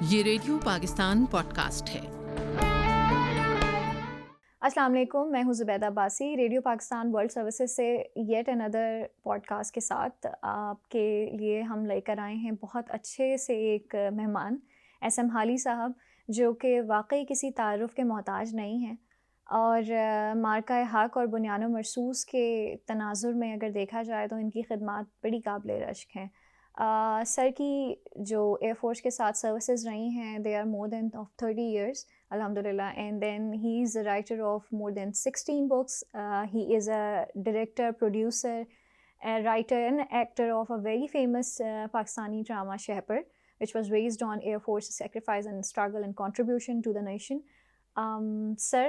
ये radio Pakistan podcast है। अस्सलाम वालेकुम, मैं हूँ Zubaida Abbasi. Radio Pakistan world services से येट अनदर पॉडकास्ट के साथ आपके लिए हम लेकर आए हैं बहुत अच्छे से एक मेहमान एसएम हाली साहब, जो कि वाकई किसी तारुफ़ के मोहताज नहीं हैं और मार्का हक़ और बुनियान मरसूस के तनाज़ुर में अगर देखा जाए तो इनकी खिदमात बड़ी काबिल रश्क हैं। सर की जो एयर फोर्स के साथ सर्विसेज रही हैं, they are more than of 30 years, alhamdulillah, and then he is a writer of more than 16 books. He is a director, producer, a writer and actor of a very famous Pakistani drama Shehpur, which was based on Air Force sacrifice and struggle and contribution to the nation. Sir,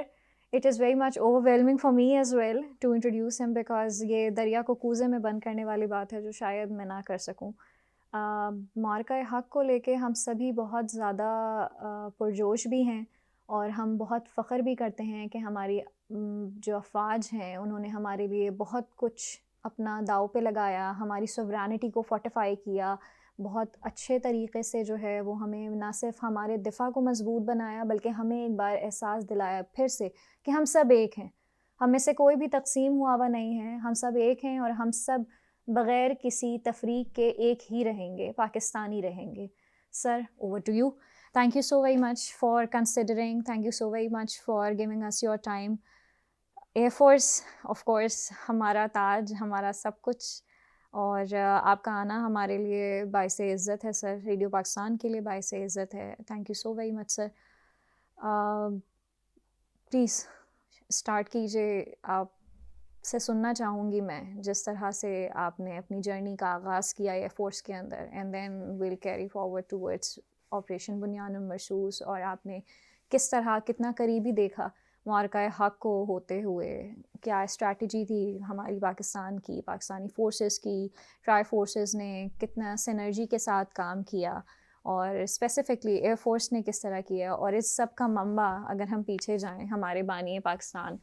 it is very much overwhelming for me as well to introduce him because ये दरिया को कूज़े में बंद करने वाली बात है जो शायद मैं ना कर सकूं। मार्का हक़ को लेके हम सभी बहुत ज़्यादा पुरजोश भी हैं और हम बहुत फ़ख्र भी करते हैं कि हमारी जो अफ़वाज हैं उन्होंने हमारे लिए बहुत कुछ अपना दाव पे लगाया, हमारी सोवरेनिटी को फोर्टिफाई किया, बहुत अच्छे तरीक़े से जो है वो हमें ना सिर्फ हमारे दिफ़ा को मज़बूत बनाया बल्कि हमें एक बार एहसास दिलाया फिर से कि हम सब एक हैं। हम में से कोई भी तक़सीम हुआ हुआ नहीं है, हम सब एक हैं और हम सब बग़ैर किसी तफरीक के एक ही रहेंगे, पाकिस्तानी रहेंगे। Sir, over to you. Thank you so very much for considering. Thank you so very much for giving us your time. Air Force, of course, हमारा ताज, हमारा सब कुछ, और आपका आना हमारे लिए बाइसे इज़्ज़त है सर, रेडियो पाकिस्तान के लिए बाइसे इज़्ज़त है। Thank you so very much sir. Please start कीजिए, आप से सुनना चाहूँगी मैं जिस तरह से आपने अपनी जर्नी का आगाज़ किया एयर फोर्स के अंदर, and then will carry forward towards operation Bunyan Marsoos, और आपने किस तरह कितना करीबी देखा मार्का हक़ को होते हुए, क्या स्ट्रैटेजी थी हमारी पाकिस्तान की, पाकिस्तानी फ़ोर्सेस की, ट्राई फोर्सेस ने कितना सिनर्जी के साथ काम किया, और स्पेसिफ़िकली एयर फोर्स ने किस तरह किया, और इस सब का मंबा अगर हम पीछे जाएं, हमारे बानी पाकिस्तान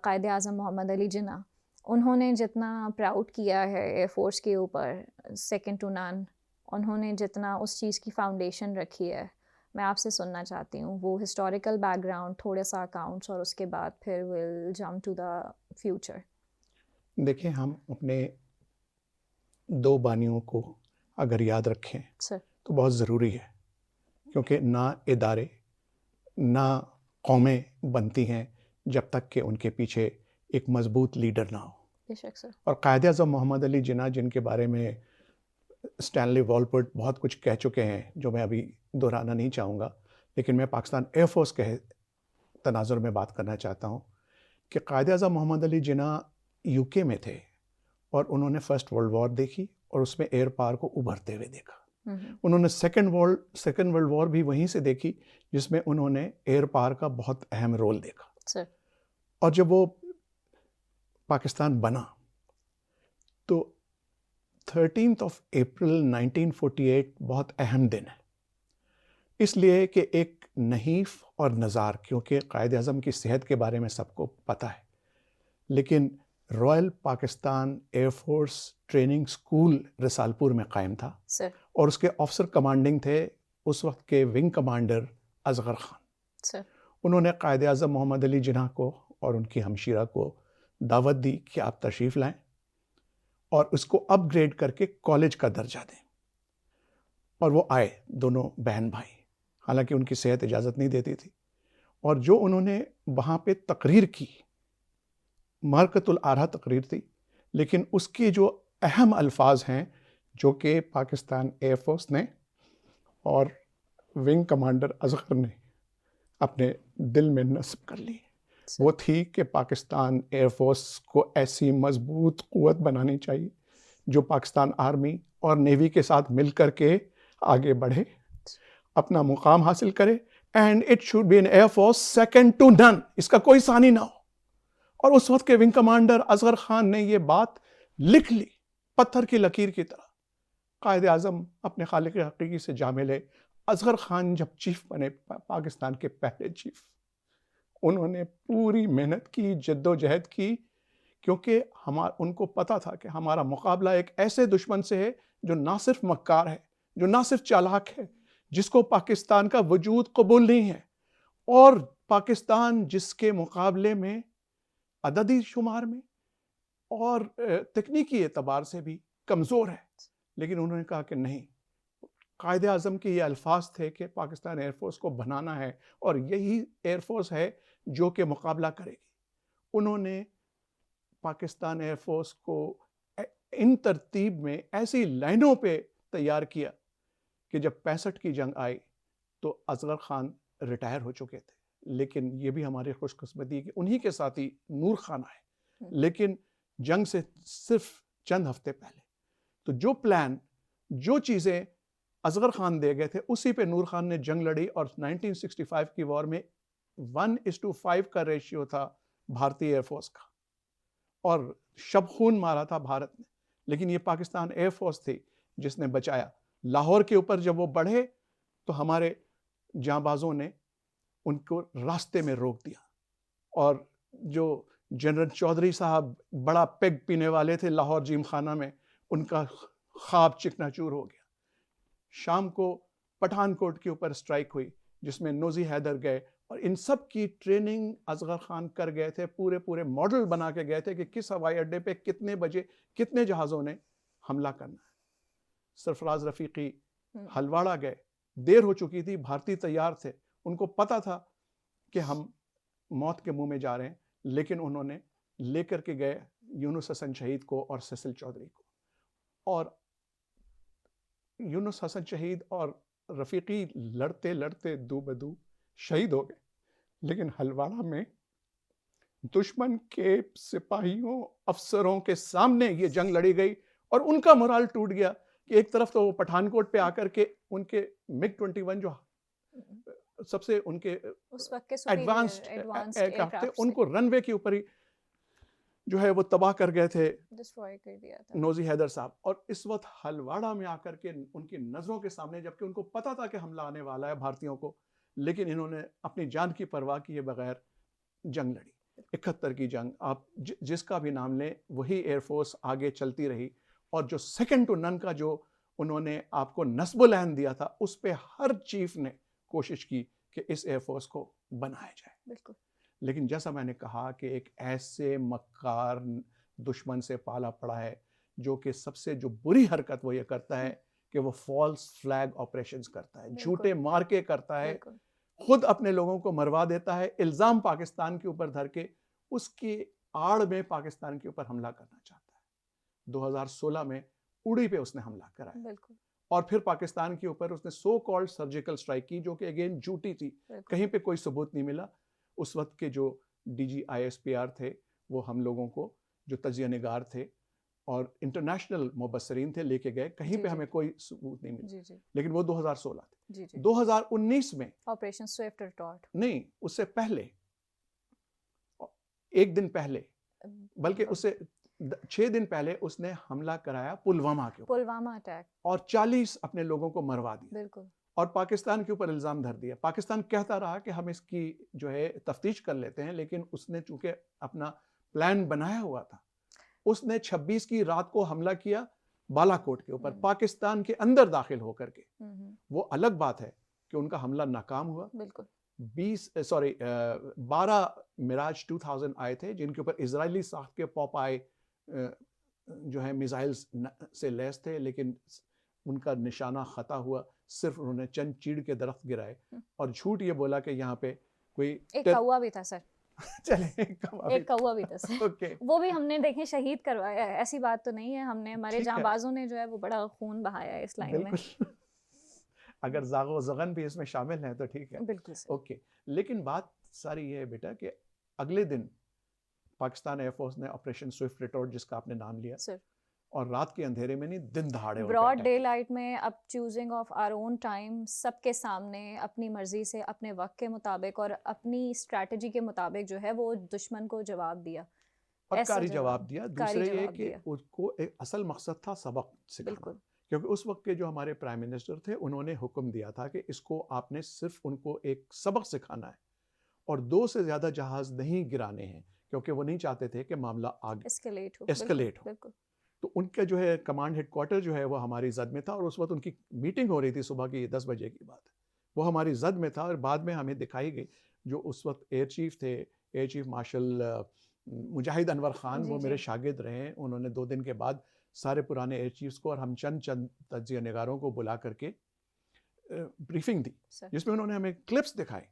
कायद आज़म मोहम्मद अली जिन्ना, उन्होंने जितना प्राउड किया है एयर फोर्स के ऊपर, सेकंड टू नन, उन्होंने जितना उस चीज़ की फाउंडेशन रखी है, मैं आपसे सुनना चाहती हूँ वो हिस्टोरिकल बैकग्राउंड, थोड़ा सा अकाउंट्स, और उसके बाद फिर will jump to the future. देखिए, हम अपने दो बानियों को अगर याद रखें सर, तो बहुत ज़रूरी है, क्योंकि ना इदारे ना कौमें बनती हैं जब तक कि उनके पीछे एक मज़बूत लीडर ना हो। बेशक सर। और कायद आज़म मोहम्मद अली जिन्ना, जिनके बारे में स्टैनली वॉलपर्ट बहुत कुछ कह चुके हैं जो मैं अभी दोहराना नहीं चाहूँगा, लेकिन मैं पाकिस्तान एयर फोर्स के तनाजुर में बात करना चाहता हूँ कि कायद आज़म मोहम्मद अली जिन्ना यूके में थे और उन्होंने फ़र्स्ट वर्ल्ड वॉर देखी और उसमें एयर पावर को उभरते हुए देखा। उन्होंने सेकेंड वर्ल्ड वॉर भी वहीं से देखी जिसमें उन्होंने एयर पावर का बहुत अहम रोल देखा सर। और जब वो पाकिस्तान बना तो 13 अप्रैल 1948 बहुत अहम दिन है, इसलिए कि एक नहीफ और नज़ार, क्योंकि कायद आज़म की सेहत के बारे में सबको पता है, लेकिन royal Pakistan air force training school Risalpur में कायम था सर। और उसके ऑफिसर कमांडिंग थे उस वक्त के wing commander Asghar Khan sir. उन्होंने कायद आज़म मोहम्मद अली जिन्ना को और उनकी हमशीरा को दावत दी कि आप तशरीफ़ लाएं और उसको अपग्रेड करके कॉलेज का दर्जा दें। और वो आए, दोनों बहन भाई, हालांकि उनकी सेहत इजाज़त नहीं देती थी, और जो उन्होंने वहाँ पे तकरीर की, मार्कतुल आरा तकरीर थी, लेकिन उसके जो अहम अल्फाज हैं जो कि पाकिस्तान एयर फोर्स ने और विंग कमांडर असगर ने अपने दिल में नस्ब कर ली, वो थी कि पाकिस्तान एयर फोर्स को ऐसी मजबूत क़ुव्वत बनानी चाहिए जो पाकिस्तान आर्मी और नेवी के साथ मिलकर के आगे बढ़े, अपना मुकाम हासिल करे, and it should be an air force second to none, इसका कोई सानी ना हो। और उस वक्त के विंग कमांडर असगर खान ने ये बात लिख ली पत्थर की लकीर की तरह। कायद आज़म अपने खालिक हकीकी से जा मिले। असगर खान जब चीफ बने, पाकिस्तान के पहले चीफ, उन्होंने पूरी मेहनत की, जद्दोजहद की, क्योंकि उनको पता था कि हमारा मुकाबला एक ऐसे दुश्मन से है जो ना सिर्फ मक्कार है, जो ना सिर्फ चालाक है, जिसको पाकिस्तान का वजूद कबूल नहीं है, और पाकिस्तान जिसके मुकाबले में अददी शुमार में और तकनीकी एतबार से भी कमज़ोर है। लेकिन उन्होंने कहा कि नहीं, कायदे आज़म के ये अल्फाज थे कि पाकिस्तान एयरफोर्स को बनाना है और यही एयरफोर्स है जो कि मुकाबला करेगी। उन्होंने पाकिस्तान एयरफोर्स को इन तरतीब में ऐसी लाइनों पे तैयार किया कि जब 65 की जंग आई तो असगर खान रिटायर हो चुके थे, लेकिन ये भी हमारी खुशकिस्मती कि उन्हीं के साथी नूर खान आए, लेकिन जंग से सिर्फ चंद हफ्ते पहले। तो जो प्लान, जो चीज़ें असगर खान दे गए थे, उसी पे नूर खान ने जंग लड़ी और 1965 की वॉर में 1:5 का रेशियो था भारतीय एयरफोर्स का, और शब खून मारा था भारत ने, लेकिन ये पाकिस्तान एयरफोर्स थी जिसने बचाया। लाहौर के ऊपर जब वो बढ़े तो हमारे जांबाजों ने उनको रास्ते में रोक दिया, और जो जनरल चौधरी साहब बड़ा पेग पीने वाले थे लाहौर जिम खाना में, उनका ख्वाब चिकनाचूर हो गया। शाम को पठानकोट के ऊपर स्ट्राइक हुई जिसमें नोजी हैदर गए, और इन सब की ट्रेनिंग असगर खान कर गए थे, पूरे पूरे मॉडल बना के गए थे कि किस हवाई अड्डे पे कितने बजे कितने जहाज़ों ने हमला करना है। सरफराज रफीकी हलवाड़ा गए, देर हो चुकी थी, भारतीय तैयार थे, उनको पता था कि हम मौत के मुंह में जा रहे हैं, लेकिन उन्होंने लेकर के गए यूनुस हसन शहीद को और सेसिल चौधरी को, और यूनुस हसन शहीद और रफीकी लड़ते लड़ते दू बदू शहीद हो गए। लेकिन हलवाड़ा में दुश्मन के सिपाहियों अफसरों के सामने ये जंग लड़ी गई और उनका मोराल टूट गया कि एक तरफ तो वो पठानकोट पे आकर के उनके MiG-21 जो सबसे उनके उस वक्त के एडवांस्ड एडवांस्ड एयरक्राफ्ट थे, उनको रनवे के ऊपर ही जो है वो तबाह कर गए थे, डिस्ट्रॉय कर दिया था नोजी हैदर साहब। और इस वक्त हलवाड़ा में आकर के उनकी नजरों के सामने, जबकि उनको पता था कि हमला आने वाला है भारतीयों को, लेकिन इन्होंने अपनी जान की परवाह किए बगैर जंग लड़ी। 71 की जंग, आप जिसका भी नाम लें, वही एयरफोर्स आगे चलती रही, और जो सेकंड टू नन का जो उन्होंने आपको नस्बुल अहन दिया था, उस पे हर चीफ ने कोशिश की कि इस एयरफोर्स को बनाया जाए। बिल्कुल। लेकिन जैसा मैंने कहा कि एक ऐसे मक्कार दुश्मन से पाला पड़ा है जो कि सबसे जो बुरी हरकत वो ये करता है कि वो फॉल्स फ्लैग ऑपरेशंस करता है, झूठे मार्के करता है, खुद अपने लोगों को मरवा देता है, इल्जाम पाकिस्तान के ऊपर धर के उसकी आड़ में पाकिस्तान के ऊपर हमला करना चाहता है। 2016 में उड़ी पे उसने हमला कराया, और फिर पाकिस्तान के ऊपर उसने सो कॉल्ड सर्जिकल स्ट्राइक की, जो कि अगेन झूठी थी, कहीं पे कोई सबूत नहीं मिला। उस वक्त के जो DG ISPR थे, वो हम लोगों को जो तजिया निगार थे और इंटरनेशनल मुबस्सरीन थे लेके गए, कहीं पे हमें कोई सबूत नहीं मिला, लेकिन वो 2016 थे। 2019 में ऑपरेशन स्विफ्ट रिटॉर्ट नहीं, उससे पहले, एक दिन पहले, बल्कि उससे 6 दिन पहले उसने हमला कराया पुलवामा के ऊपर, पुलवामा अटैक, और 40 अपने लोगों को मरवा दिया। बिल्कुल। और पाकिस्तान के ऊपर इल्ज़ाम धर दिया। पाकिस्तान कहता रहा कि हम इसकी जो है तफ्तीश कर लेते हैं, लेकिन उसने चूंकि अपना प्लान बनाया हुआ था, उसने 26 की रात को हमला किया बालाकोट के ऊपर, पाकिस्तान के अंदर दाखिल होकर के। वो अलग बात है कि उनका हमला नाकाम हुआ। बिल्कुल। 12 मिराज 2000 आए थे, जिनके ऊपर इजरायली साख्त के पॉपाई जो है मिसाइल्स से लैस थे, लेकिन उनका निशाना खता हुआ। सिर्फ उन्होंने चंद चीड़ के दरख्त गिराए और झूठ ये बोला कि यहाँ पे कोई एक कौवा भी था सर। चले एक कौवा भी था सर। ओके, वो भी हमने देखे शहीद करवाया है, ऐसी बात तो नहीं है। हमने हमारे जांबाजों ने जो है वो बड़ा खून बहाया है इस लाइन में। अगर जागो जगन भी इसमें शामिल है तो ठीक है, बिल्कुल सर। ओके। लेकिन बात सारी ये है बेटा कि अगले दिन पाकिस्तान एयरफोर्स ने ऑपरेशन स्विफ्ट रिटॉर्ट, जिसका आपने नाम लिया सर, और रात के अंधेरे में नहीं, दिन दहाड़े ब्रॉड डे लाइट में, अब choosing of our own time, सबके सामने अपनी मर्जी से, अपने वक्त के मुताबिक और अपनी स्ट्रैटेजी के मुताबिक जो है वो दुश्मन को जवाब दिया, कारी जवाब दिया। दूसरे ये कि उसको एक असल मकसद था सबक सिखाना, क्योंकि उस वक्त के जो हमारे प्राइम मिनिस्टर थे, उन्होंने हुक्म दिया था कि इसको आपने सिर्फ उनको एक सबक सिखाना है और 2 से ज्यादा जहाज नहीं गिराने हैं, क्योंकि वो नहीं चाहते थे कि मामला आगे एस्केलेट हो। तो उनका जो है कमांड हेडक्वार्टर जो है वो हमारी जद में था, और उस वक्त उनकी मीटिंग हो रही थी सुबह की 10 बजे की बात है, वो हमारी जद में था। और बाद में हमें दिखाई गई, जो उस वक्त एयर चीफ थे, एयर चीफ मार्शल मुजाहिद अनवर खान, जी, वो जी। मेरे शागिर्द रहे हैं। उन्होंने 2 दिन के बाद सारे पुराने एयर चीफ्स को और हम चंद तज्जिया निगारों को बुला करके ब्रीफिंग दी, सर जिसमें उन्होंने हमें क्लिप्स दिखाए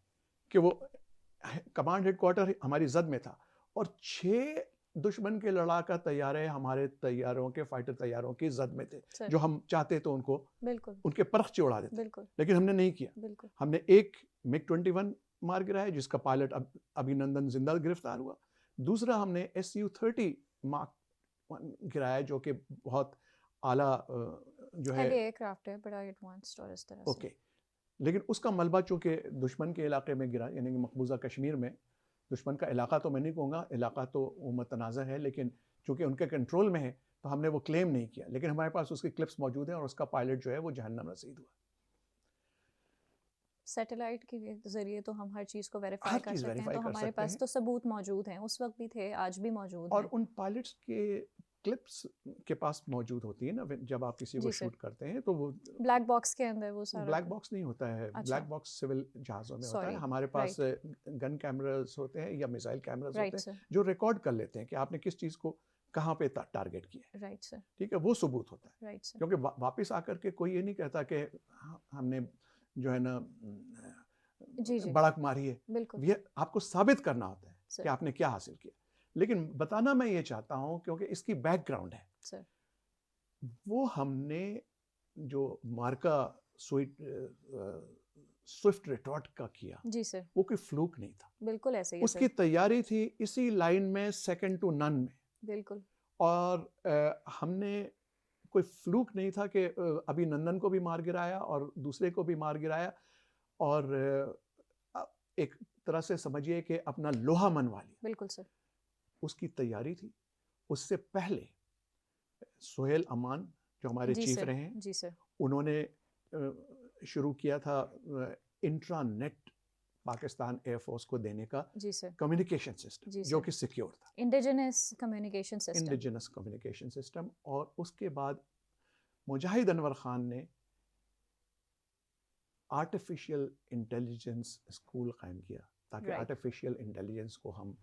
कि वो कमांड हेडक्वार्टर हमारी जद में था, और 6 दुश्मन के लड़ाका तैयारे हमारे तैयारों के, फाइटर तैयारों की जद में थे, सर जो हम चाहते तो उनको बिल्कुल उनके परख उड़ा देते, बिल्कुल लेकिन हमने नहीं किया। बिल्कुल हमने एक मिग-21 मार गिराया, जिसका पायलट अभिनंदन जिंदा गिरफ्तार हुआ। दूसरा हमने Su-30 मार्क 1 गिराया, जो कि बहुत आला जो है हेवी एयरक्राफ्ट है, बड़ा एडवांस्ड और इस तरह से। ओके, लेकिन उसका मलबा चूंकि दुश्मन के इलाके में गिरा, यानी कि मकबूजा कश्मीर में, दुश्मन का इलाका तो मैं नहीं कहूँगा, इलाका तो वो मुतनाज़ा है, लेकिन चूंकि उनके कंट्रोल में है तो हमने वो क्लेम नहीं किया, लेकिन हमारे पास उसकी क्लिप्स मौजूद हैं, और उसका पायलट जो है वो जहन्नम रसीद हुआ। सैटेलाइट के जरिए तो हम हर चीज़ को वेरीफाई हर कर चीज़ सकते हैं, वेरीफाई तो कर हमारे सकते पास हैं, तो सबूत मौजूद हैं, उस वक्त भी थे, आज भी मौजूद और हैं। उन पायलट्स के क्लिप्स के पास मौजूद होती है ना, जब आप किसी को जी सर, शूट करते हैं तो वो ब्लैक बॉक्स के अंदर वो सारा ब्लैक बॉक्स नहीं होता है, अच्छा ब्लैक बॉक्स सिविल जहाज़ों में होता है। सॉरी हमारे पास राइट गन कैमरास होते हैं या मिसाइल कैमरास होते राइट हैं, सर जो रिकॉर्ड कर लेते हैं कि आपने किस चीज़ को कहाँ पे टारगेट किया है, राइट सर ठीक है, वो सबूत होता है। राइट सर क्योंकि वापस आकर के कोई ये नहीं कहता कि हमने जो है ना जी जी बड़क मारी है, बिल्कुल ये आपको साबित करना होता है कि सर आपने क्या हासिल किया। लेकिन बताना मैं ये चाहता हूँ, क्योंकि इसकी बैकग्राउंड है, सर वो हमने जो मार्का स्विफ्ट रिटॉर्ट का किया, जी सर वो कोई फ्लूक नहीं था, बिल्कुल ऐसे ही है उसकी सर तैयारी थी इसी लाइन में, सेकंड टू नन में। बिल्कुल और हमने कोई फ्लूक नहीं था कि अभिनंदन को भी मार गिराया और दूसरे को भी मार गिराया, और एक तरह से समझिए कि अपना लोहा मनवा लिया। बिल्कुल सर उसकी तैयारी थी। उससे पहले सोहेल अमान, जो हमारे जी चीफ सर रहे हैं, जी सर उन्होंने शुरू किया था इंट्रानेट पाकिस्तान एयरफोर्स को देने का जी सर कम्युनिकेशन सिस्टम, जी जो सर कि सिक्योर था, indigenous communication system indigenous communication system. और उसके बाद मुजाहिद अनवर खान ने आर्टिफिशियल इंटेलिजेंस स्कूल कायम किया, ताकि Right. आर्टिफिशियल इंटेलिजेंस को हम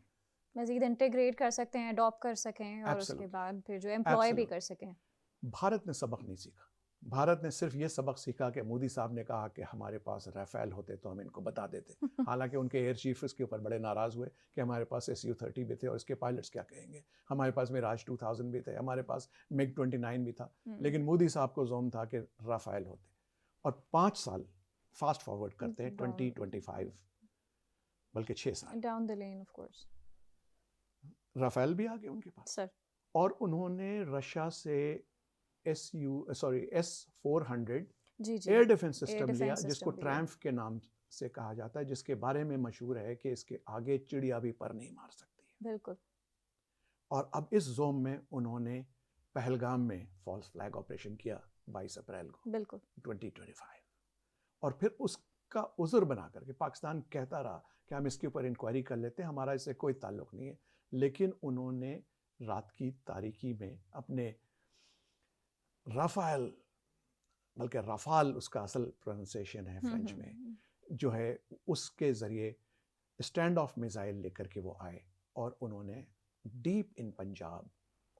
मजीद इंटीग्रेट कर सकते हैं, अडॉप्ट कर सकें और उसके Absolutely. बाद फिर जो एम्प्लॉय भी Absolutely. कर सकें। भारत ने सबक नहीं सीखा। भारत ने सिर्फ ये सबक सीखा कि मोदी साहब ने कहा कि हमारे पास राफेल होते तो हम इनको बता देते। हालांकि उनके एयर चीफ इसके ऊपर बड़े नाराज़ हुए कि हमारे पास Su-30 भी थे और इसके पायलट्स क्या कहेंगे, हमारे पास मिराज 2000 भी थे, हमारे पास मिग-29 भी था, लेकिन मोदी साहब को जोम था कि राफेल होते। और 5 साल फास्ट फॉरवर्ड करते हैं, 2025, बल्कि 6 साल, down the lane of course Rafale भी आ गए उनके पास, सर और उन्होंने रशिया से S-400 जी जी एयर डिफेंस सिस्टम defense लिया, system जिसको लिया। ट्रैम्फ के नाम से कहा जाता है, जिसके बारे में मशहूर है कि इसके आगे चिड़िया भी पर नहीं मार सकती है। बिल्कुल और अब इस जोन में उन्होंने पहलगाम में फॉल्स फ्लैग ऑपरेशन किया 22 अप्रैल को बिल्कुल 2025, और फिर उसका उज़र बना करके पाकिस्तान कहता रहा कि हम इसके ऊपर इंक्वायरी कर लेते हैं, हमारा इससे कोई ताल्लुक नहीं है। लेकिन उन्होंने रात की तारीकी में अपने राफेल, बल्कि राफाल उसका असल प्रोनाउंसिएशन है फ्रेंच में, जो है उसके ज़रिए स्टैंड ऑफ मिसाइल लेकर के वो आए, और उन्होंने डीप इन पंजाब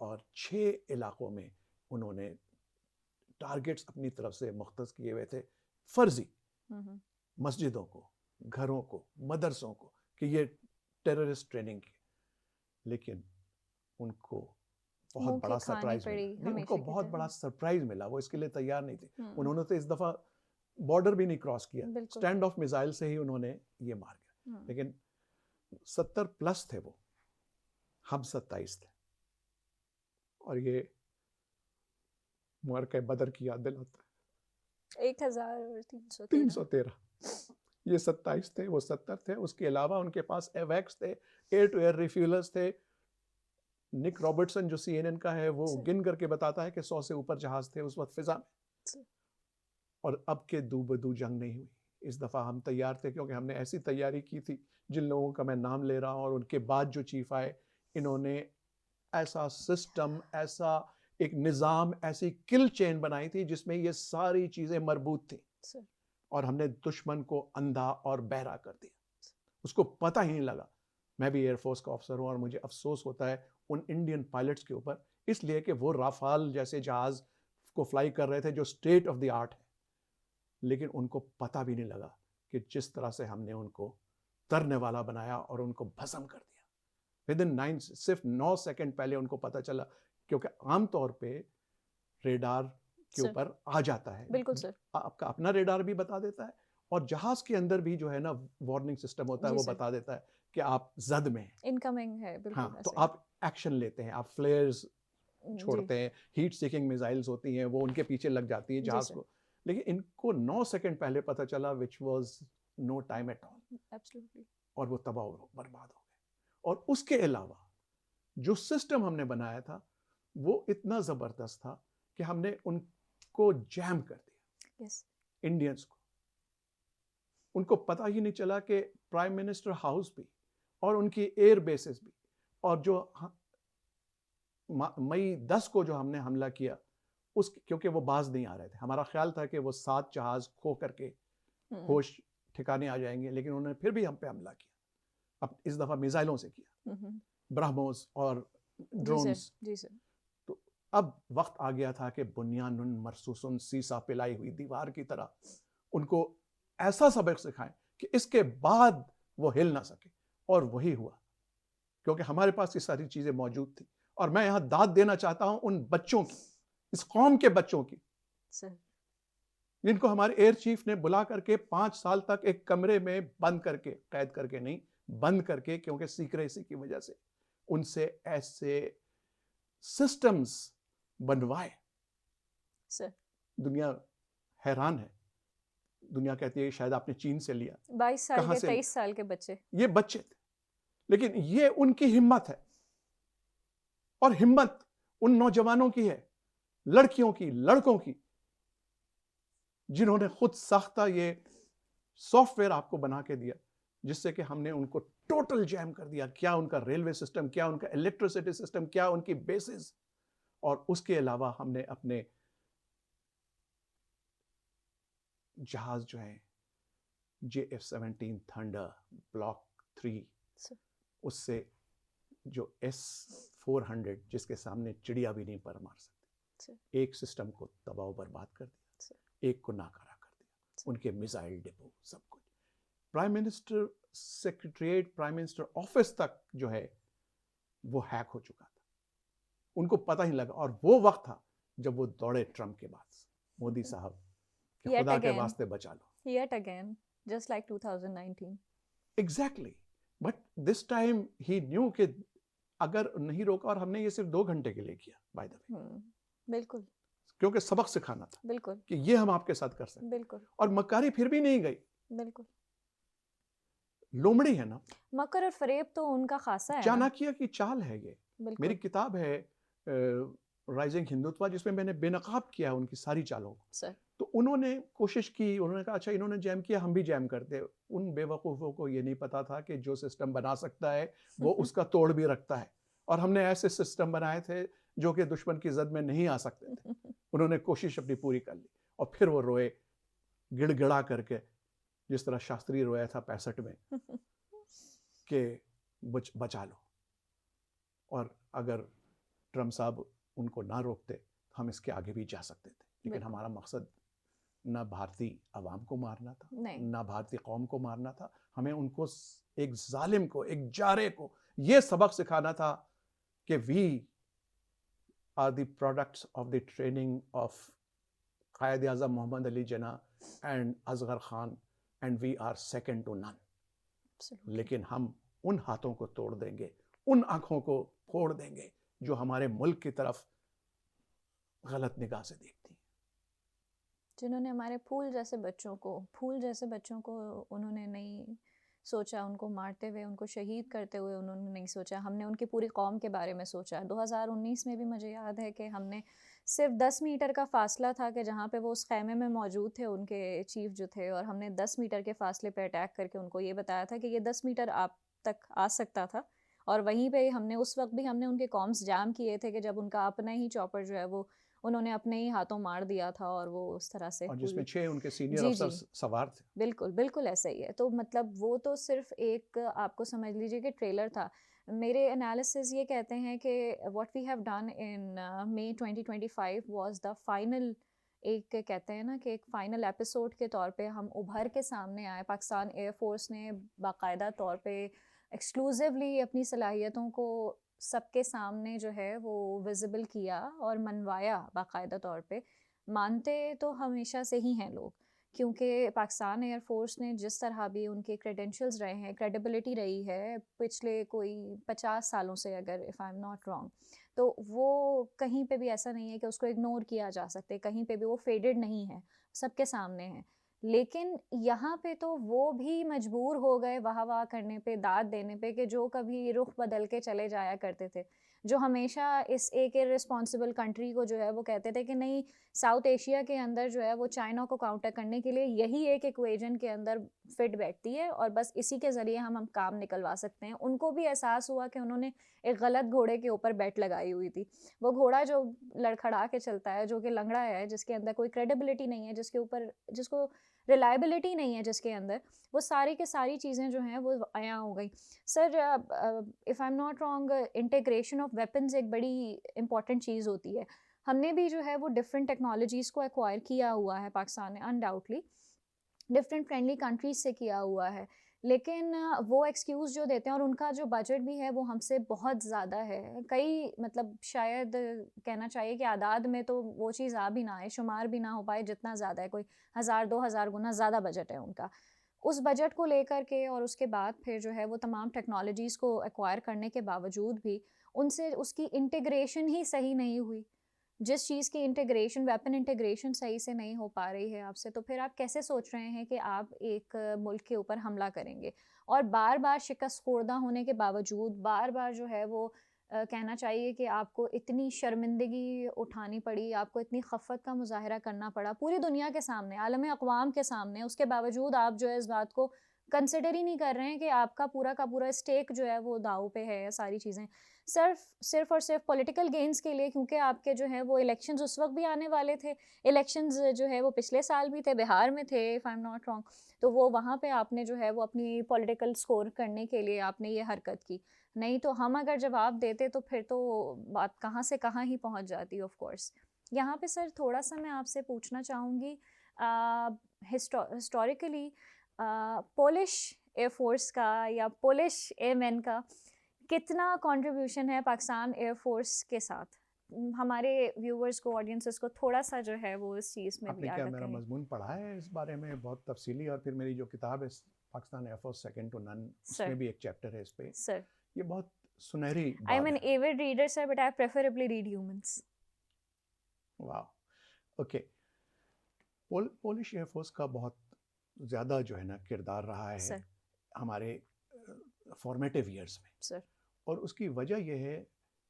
और 6 इलाकों में उन्होंने टारगेट्स अपनी तरफ से मुख्तस किए हुए थे, फर्जी मस्जिदों को, घरों को, मदरसों को, कि ये टेररिस्ट ट्रेनिंग की। लेकिन उनको बहुत बड़ा सरप्राइज मिला, नहीं, उनको बहुत बड़ा सरप्राइज मिला, वो इसके लिए तैयार नहीं थे। उन्होंने तो इस दफ़ा बॉर्डर भी नहीं क्रॉस किया, स्टैंड ऑफ मिसाइल से ही उन्होंने ये मार गया। लेकिन 70 प्लस थे वो, हम 27 थे, और ये मार्के बदर की याद दिलाता है। 1313 ये 27 थे, वो 70 थे। उसके अलावा उनके पास एवैक्स थे, एयर टू एयर रिफ्यूलर्स थे। निक रॉबर्टसन जो CNN का है, वो गिन करके बताता है कि 100 से ऊपर जहाज थे उस वक्त फिजा में। और अब के दू बदू जंग नहीं हुई। इस दफ़ा हम तैयार थे, क्योंकि हमने ऐसी तैयारी की थी, जिन लोगों का मैं नाम ले रहा हूँ और उनके बाद जो चीफ आए, इन्होंने ऐसा सिस्टम, ऐसा एक निज़ाम, ऐसी किल चेन बनाई थी जिसमें ये सारी चीज़ें मरबूत थी, सर। और हमने दुश्मन को अंधा और बहरा कर दिया, उसको पता ही नहीं लगा। मैं भी एयरफोर्स का ऑफिसर हूँ और मुझे अफसोस होता है उन इंडियन पायलट्स के ऊपर, इसलिए कि वो राफाल जैसे जहाज को फ्लाई कर रहे थे जो स्टेट ऑफ द आर्ट है, लेकिन उनको पता भी नहीं लगा कि जिस तरह से हमने उनको तरने वाला बनाया और उनको भस्म कर दिया विद इन 9, सिर्फ 9 सेकंड पहले उनको पता चला, क्योंकि आमतौर पे रेडार के सर। ऊपर आ जाता है, बिल्कुल सर। आपका अपना रेडार भी बता देता है, और जहाज के अंदर भी जो है ना वार्निंग सिस्टम होता है, जी वो सर। बता देता है कि आप जद में हैं। इनकमिंग है, बिल्कुल हाँ, तो ऐसे। आप एक्शन लेते हैं, आप फ्लेयर्स जी। छोड़ते हैं, हीट सीकिंग मिसाइल्स होती हैं, वो उनके पीछे लग जाती है जी जहाज सर। को, लेकिन इनको 9 सेकंड पहले पता चला, which was no time at all, absolutely. और वो तबाह और बर्बाद हो गए। और उसके अलावा जो सिस्टम हमने बनाया था वो इतना जबरदस्त था कि हमने उनको जैम कर दिया, यस। इंडियंस को। उनको पता ही नहीं चला कि प्राइम मिनिस्टर हाउस भी और उनकी एयर बेसिस भी, और जो मई 10 को जो हमने हमला किया उस, क्योंकि वो बाज नहीं आ रहे थे, हमारा ख्याल था कि वो 7 जहाज खो करके होश ठिकाने आ जाएंगे, लेकिन उन्होंने फिर भी हम पे हमला किया। अब इस दफा मिसाइलों से किया, ब्रह्मोस और ड्रोन्स। जी सर। तो अब वक्त आ गया था कि बुनियानुन मरसूसन, सीसा पिलाई हुई दीवार की तरह उनको ऐसा सबक सिखाएं कि इसके बाद वो हिल ना सके, और वही हुआ, क्योंकि हमारे पास ये सारी चीजें मौजूद थी। और मैं यहां दाद देना चाहता हूं उन बच्चों की, इस कौम के बच्चों की, सर। जिनको हमारे एयर चीफ ने बुला करके 5 साल तक एक कमरे में बंद करके, कैद करके नहीं, बंद करके, क्योंकि सीक्रेसी की वजह से उनसे ऐसे सिस्टम्स बनवाए। सर। दुनिया हैरान है, दुनिया कहती है शायद आपने चीन से लिया, 22 साल कहां के, से 23 साल के बच्चे। ये बच्चे थे, लेकिन ये उनकी हिम्मत है, और हिम्मत उन नौजवानों की है, लड़कियों की, लड़कों की, जिन्होंने खुद साख्ता ये सॉफ्टवेयर आपको बना के दिया, जिससे कि हमने उनको टोटल जैम कर दिया। क्या उनका रेलवे सिस्टम, क्या उनका इलेक्ट्रिसिटी सिस्टम, क्या उनकी बेसिस, और उसके अलावा हमने अपने जहाज जो है JF-17 थंडर ब्लॉक 3, उससे जो S-400 जिसके सामने चिड़िया भी नहीं पर मार सकती, एक सिस्टम को तबाह बर्बाद कर दिया, एक को नाकारा कर दिया, उनके मिसाइल डिपो, सब कुछ। Prime minister secretariat, prime minister office तक जो है वो हैक हो चुका था, उनको पता ही लगा। और वो वक्त था जब वो दौड़े ट्रम्प के पास, मोदी साहब कि खुदा के वास्ते बचा लो। Yet again, just like 2019. Exactly. But this time he knew कि अगर नहीं रोका, और हमने ये सिर्फ 2 घंटे के लिए किया, बाय द वे, बिल्कुल, क्योंकि सबक सिखाना था, बिल्कुल कि ये हम आपके साथ कर सकते, बिल्कुल, और मक्कारी फिर भी नहीं गई। बिल्कुल। लोमड़ी है ना, मकर और फरेब तो उनका खासा है ना। चाणक्य की चाल है ये। बिल्कुल। मेरी किताब है राइजिंग हिंदुत्व, जिसमें मैंने बेनकाब किया उनकी सारी चालों को। सर। तो उन्होंने कोशिश की, उन्होंने कहा अच्छा इन्होंने जैम किया, हम भी जैम करते। उन बेवकूफ़ों को ये नहीं पता था कि जो सिस्टम बना सकता है वो उसका तोड़ भी रखता है, और हमने ऐसे सिस्टम बनाए थे जो कि दुश्मन की जद में नहीं आ सकते थे। उन्होंने कोशिश अपनी पूरी कर ली, और फिर वो रोए गिड़गिड़ा करके, जिस तरह शास्त्री रोया था 65 में कि बचा लो। और अगर ट्रम्प साहब उनको ना रोकते तो हम इसके आगे भी जा सकते थे, लेकिन हमारा मकसद ना भारतीय अवाम को मारना था, ना भारतीय कौम को मारना था। हमें उनको, एक जालिम को, एक जारे को ये सबक सिखाना था कि we are the products of the training of Quaid Azam Mohammad Ali Jinnah and Asghar Khan, and we are second to none. लेकिन हम उन हाथों को तोड़ देंगे, उन आंखों को फोड़ देंगे जो हमारे मुल्क की तरफ गलत निगाह से देखती हैं, जिन्होंने हमारे फूल जैसे बच्चों को उन्होंने नहीं सोचा, उनको मारते हुए, उनको शहीद करते हुए उन्होंने नहीं सोचा। हमने उनकी पूरी कौम के बारे में सोचा। 2019 में भी मुझे याद है कि हमने सिर्फ 10 मीटर का फासला था कि जहाँ पे वो उस खैमे में मौजूद थे, उनके चीफ जो थे, और हमने 10 मीटर के फासले पे अटैक करके उनको ये बताया था कि ये 10 मीटर आप तक आ सकता था और वहीं पे हमने उस वक्त भी हमने उनके कॉम्स जैम किए थे कि जब उनका अपना ही चॉपर जो है वो उन्होंने अपने ही हाथों मार दिया था और वो उस तरह से और जिसमें पूरी 6 उनके सीनियर जी अफसर जी सवार थे। बिल्कुल बिल्कुल ऐसा ही है। तो मतलब वो तो सिर्फ एक आपको समझ लीजिए कि ट्रेलर था। मेरे एनालिसिस ये कहते हैं कि what we have done in May 2025 was the final, एक कहते हैं ना कि एक फाइनल एपिसोड के तौर पे हम उभर के सामने आए। पाकिस्तान एयरफोर्स ने बाकायदा तौर पे एक्सक्लूसिवली अपनी सलाहियतों को सबके सामने जो है वो विजिबल किया और मनवाया बाकायदा तौर पे। मानते तो हमेशा से ही हैं लोग, क्योंकि पाकिस्तान एयरफोर्स ने जिस तरह भी उनके क्रेडेंशियल्स रहे हैं, क्रेडिबिलिटी रही है पिछले कोई 50 सालों से, अगर if I am not wrong, तो वो कहीं पे भी ऐसा नहीं है कि उसको इग्नोर किया जा सकते, कहीं पे भी वो फेडेड नहीं है, सबके सामने है। लेकिन यहाँ पे तो वो भी मजबूर हो गए वाह वाह करने पे, दाद देने पे, कि जो कभी रुख बदल के चले जाया करते थे, जो हमेशा इस एक इररिस्पॉन्सिबल कंट्री को जो है वो कहते थे कि नहीं, साउथ एशिया के अंदर जो है वो चाइना को काउंटर करने के लिए यही एक इक्वेजन के अंदर फिट बैठती है और बस इसी के ज़रिए हम काम निकलवा सकते हैं। उनको भी एहसास हुआ कि उन्होंने एक गलत घोड़े के ऊपर बैट लगाई हुई थी। वो घोड़ा जो लड़खड़ा के चलता है, जो कि लंगड़ा है, जिसके अंदर कोई क्रेडिबिलिटी नहीं है, जिसके ऊपर जिसको रिलायबिलिटी नहीं है, जिसके अंदर वो सारी के सारी चीज़ें जो हैं वो आया हो गई। Sir if I am not wrong, integration of weapons एक बड़ी इंपॉर्टेंट चीज़ होती है। हमने भी जो है वो डिफरेंट टेक्नोलॉजीज़ को एक्वायर किया हुआ है, पाकिस्तान ने अनडाउटली डिफरेंट फ्रेंडली कंट्रीज से किया हुआ है। लेकिन वो एक्सक्यूज़ जो देते हैं, और उनका जो बजट भी है वो हमसे बहुत ज़्यादा है, कई मतलब शायद कहना चाहिए कि आदाद में तो वो चीज़ आ भी ना आए, शुमार भी ना हो पाए जितना ज़्यादा है, कोई 1000-2000 गुना ज़्यादा बजट है उनका। उस बजट को लेकर के और उसके बाद फिर जो है वो तमाम टेक्नोलॉजीज़ को एक्वायर करने के बावजूद भी उनसे उसकी इंटीग्रेशन ही सही नहीं हुई। जिस चीज़ की इंटीग्रेशन, वेपन इंटीग्रेशन सही से नहीं हो पा रही है आपसे, तो फिर आप कैसे सोच रहे हैं कि आप एक मुल्क के ऊपर हमला करेंगे? और बार-बार शिकस्त ख़ोर्दा होने के बावजूद, बार-बार जो है वो कहना चाहिए कि आपको इतनी शर्मिंदगी उठानी पड़ी, आपको इतनी खफ़्फ़त का मुज़ाहरा करना पड़ा पूरी दुनिया के सामने, आलम अक़वाम के सामने। उसके बावजूद आप जो है इस बात को कंसिडर ही नहीं कर रहे हैं कि आपका पूरा का पूरा स्टेक जो है वो दाँव पे है, सारी चीज़ें। सिर्फ़ और सिर्फ़ पॉलिटिकल गेन्स के लिए, क्योंकि आपके जो है वो इलेक्शंस उस वक़्त भी आने वाले थे। इलेक्शंस जो है वो पिछले साल भी थे, बिहार में थे if I am not wrong. तो वो वहाँ पे आपने जो है वो अपनी पॉलिटिकल स्कोर करने के लिए आपने ये हरकत की। नहीं तो हम अगर जवाब देते तो फिर तो बात कहाँ से कहाँ ही पहुँच जाती ऑफ़ कोर्स। यहाँ पे सर थोड़ा-सा मैं आपसे पूछना चाहूँगी, हिस्टोरिकली पोलिश एयरफ़ोर्स का या पोलिश एयरमैन का कितना कंट्रीब्यूशन है पाकिस्तान एयरफोर्स के साथ? हमारे व्यूअर्स को, ऑडियंसेस को थोड़ा-सा जो है वो इस चीज़ में भी आपने क्या आगाह मेरा करें। मज़मून पढ़ा है इस बारे में बहुत तफ़सीली? और फिर मेरी जो किताब है Pakistan air force second to none, उसमें सर, भी एक चैप्टर है इस पे। सर, ये बहुत सुनहरी आई एम बात एन है। Avid reader sir, but I preferably read humans. वाह! ओके। पोलिश एयरफोर्स का बहुत ज़्यादा जो है ना किरदार रहा है सर, हमारे फॉर्मेटिव ईयर्स में। सर, और उसकी वजह यह है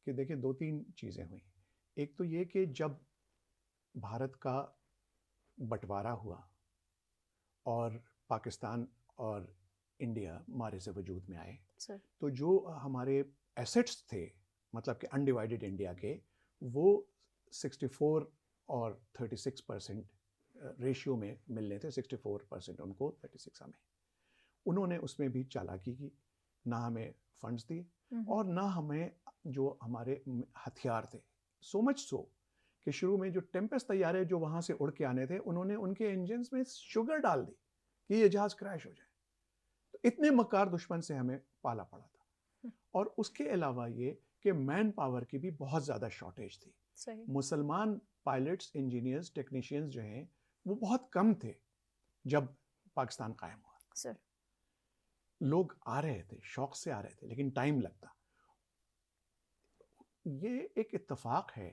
कि देखिए 2-3 चीज़ें हुई। एक तो ये कि जब भारत का बँटवारा हुआ और पाकिस्तान और इंडिया मारे से वजूद में आए, सर, तो जो हमारे एसेट्स थे, मतलब कि अनडिवाइडेड इंडिया के, वो 64 और 36% रेशियो में मिलने थे। 64% उनको, 36 हमें। उन्होंने उसमें भी चालाकी की, ना हमें फंड्स दिए और ना हमें जो हमारे हथियार थे। सो मच सो कि शुरू में जो टेम्पेस्ट तैयारे जो वहाँ से उड़ के आने थे, उन्होंने उनके इंजन्स में शुगर डाल दी कि ये जहाज़ क्रैश हो जाए। तो इतने मक्कार दुश्मन से हमें पाला पड़ा था। और उसके अलावा ये कि मैन पावर की भी बहुत ज़्यादा शॉर्टेज थी। सही, मुसलमान पायलट्स, इंजीनियर्स, टेक्नीशियंस जो हैं वो बहुत कम थे जब पाकिस्तान कायम हुआ। सर, लोग आ रहे थे, शौक से आ रहे थे, लेकिन टाइम लगता। ये एक इत्तेफाक है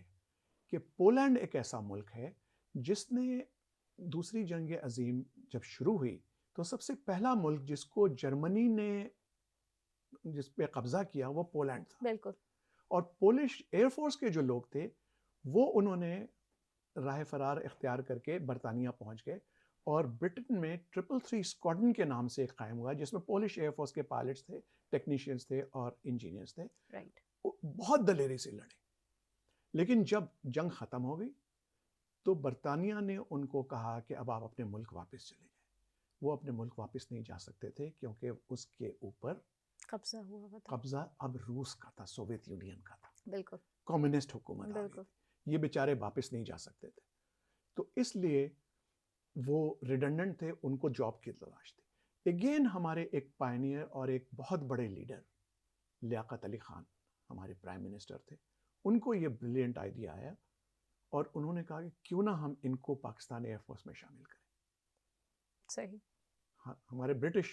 कि पोलैंड एक ऐसा मुल्क है जिसने दूसरी जंग अजीम जब शुरू हुई तो सबसे पहला मुल्क जिसको जर्मनी ने जिस पे कब्जा किया वो पोलैंड था। बिल्कुल, और पोलिश एयरफोर्स के जो लोग थे वो उन्होंने राह फरार इख्तियार करके बरतानिया पहुंच गए और ब्रिटेन में 333 स्क्वाड्रन के नाम से एक कायम हुआ जिसमें पोलिश एयरफोर्स के पायलट्स थे, टेक्नीशियंस थे और इंजीनियर्स थे, राइट। बहुत दलेरी से लड़े। लेकिन जब जंग ख़त्म हो गई तो बरतानिया ने उनको कहा कि अब आप अपने मुल्क वापस चले जाएं। वो अपने मुल्क वापस नहीं जा सकते थे क्योंकि उसके ऊपर कब्जा हुआ हुआ था। कब्जा अब रूस का था, सोवियत यूनियन का था, बिल्कुल कम्युनिस्ट हुकूमत आ गई बिल्कुल। थी। ये बेचारे वापस नहीं जा सकते थे, तो इसलिए वो रिडंडेंट थे, उनको जॉब की तलाश थी। अगेन हमारे एक पायनियर और एक बहुत बड़े लीडर लियाकत अली खान हमारे प्राइम मिनिस्टर थे, उनको ये ब्रिलियंट आइडिया आया और उन्होंने कहा कि क्यों ना हम इनको पाकिस्तान एयरफोर्स में शामिल करें। सही। हाँ, हमारे ब्रिटिश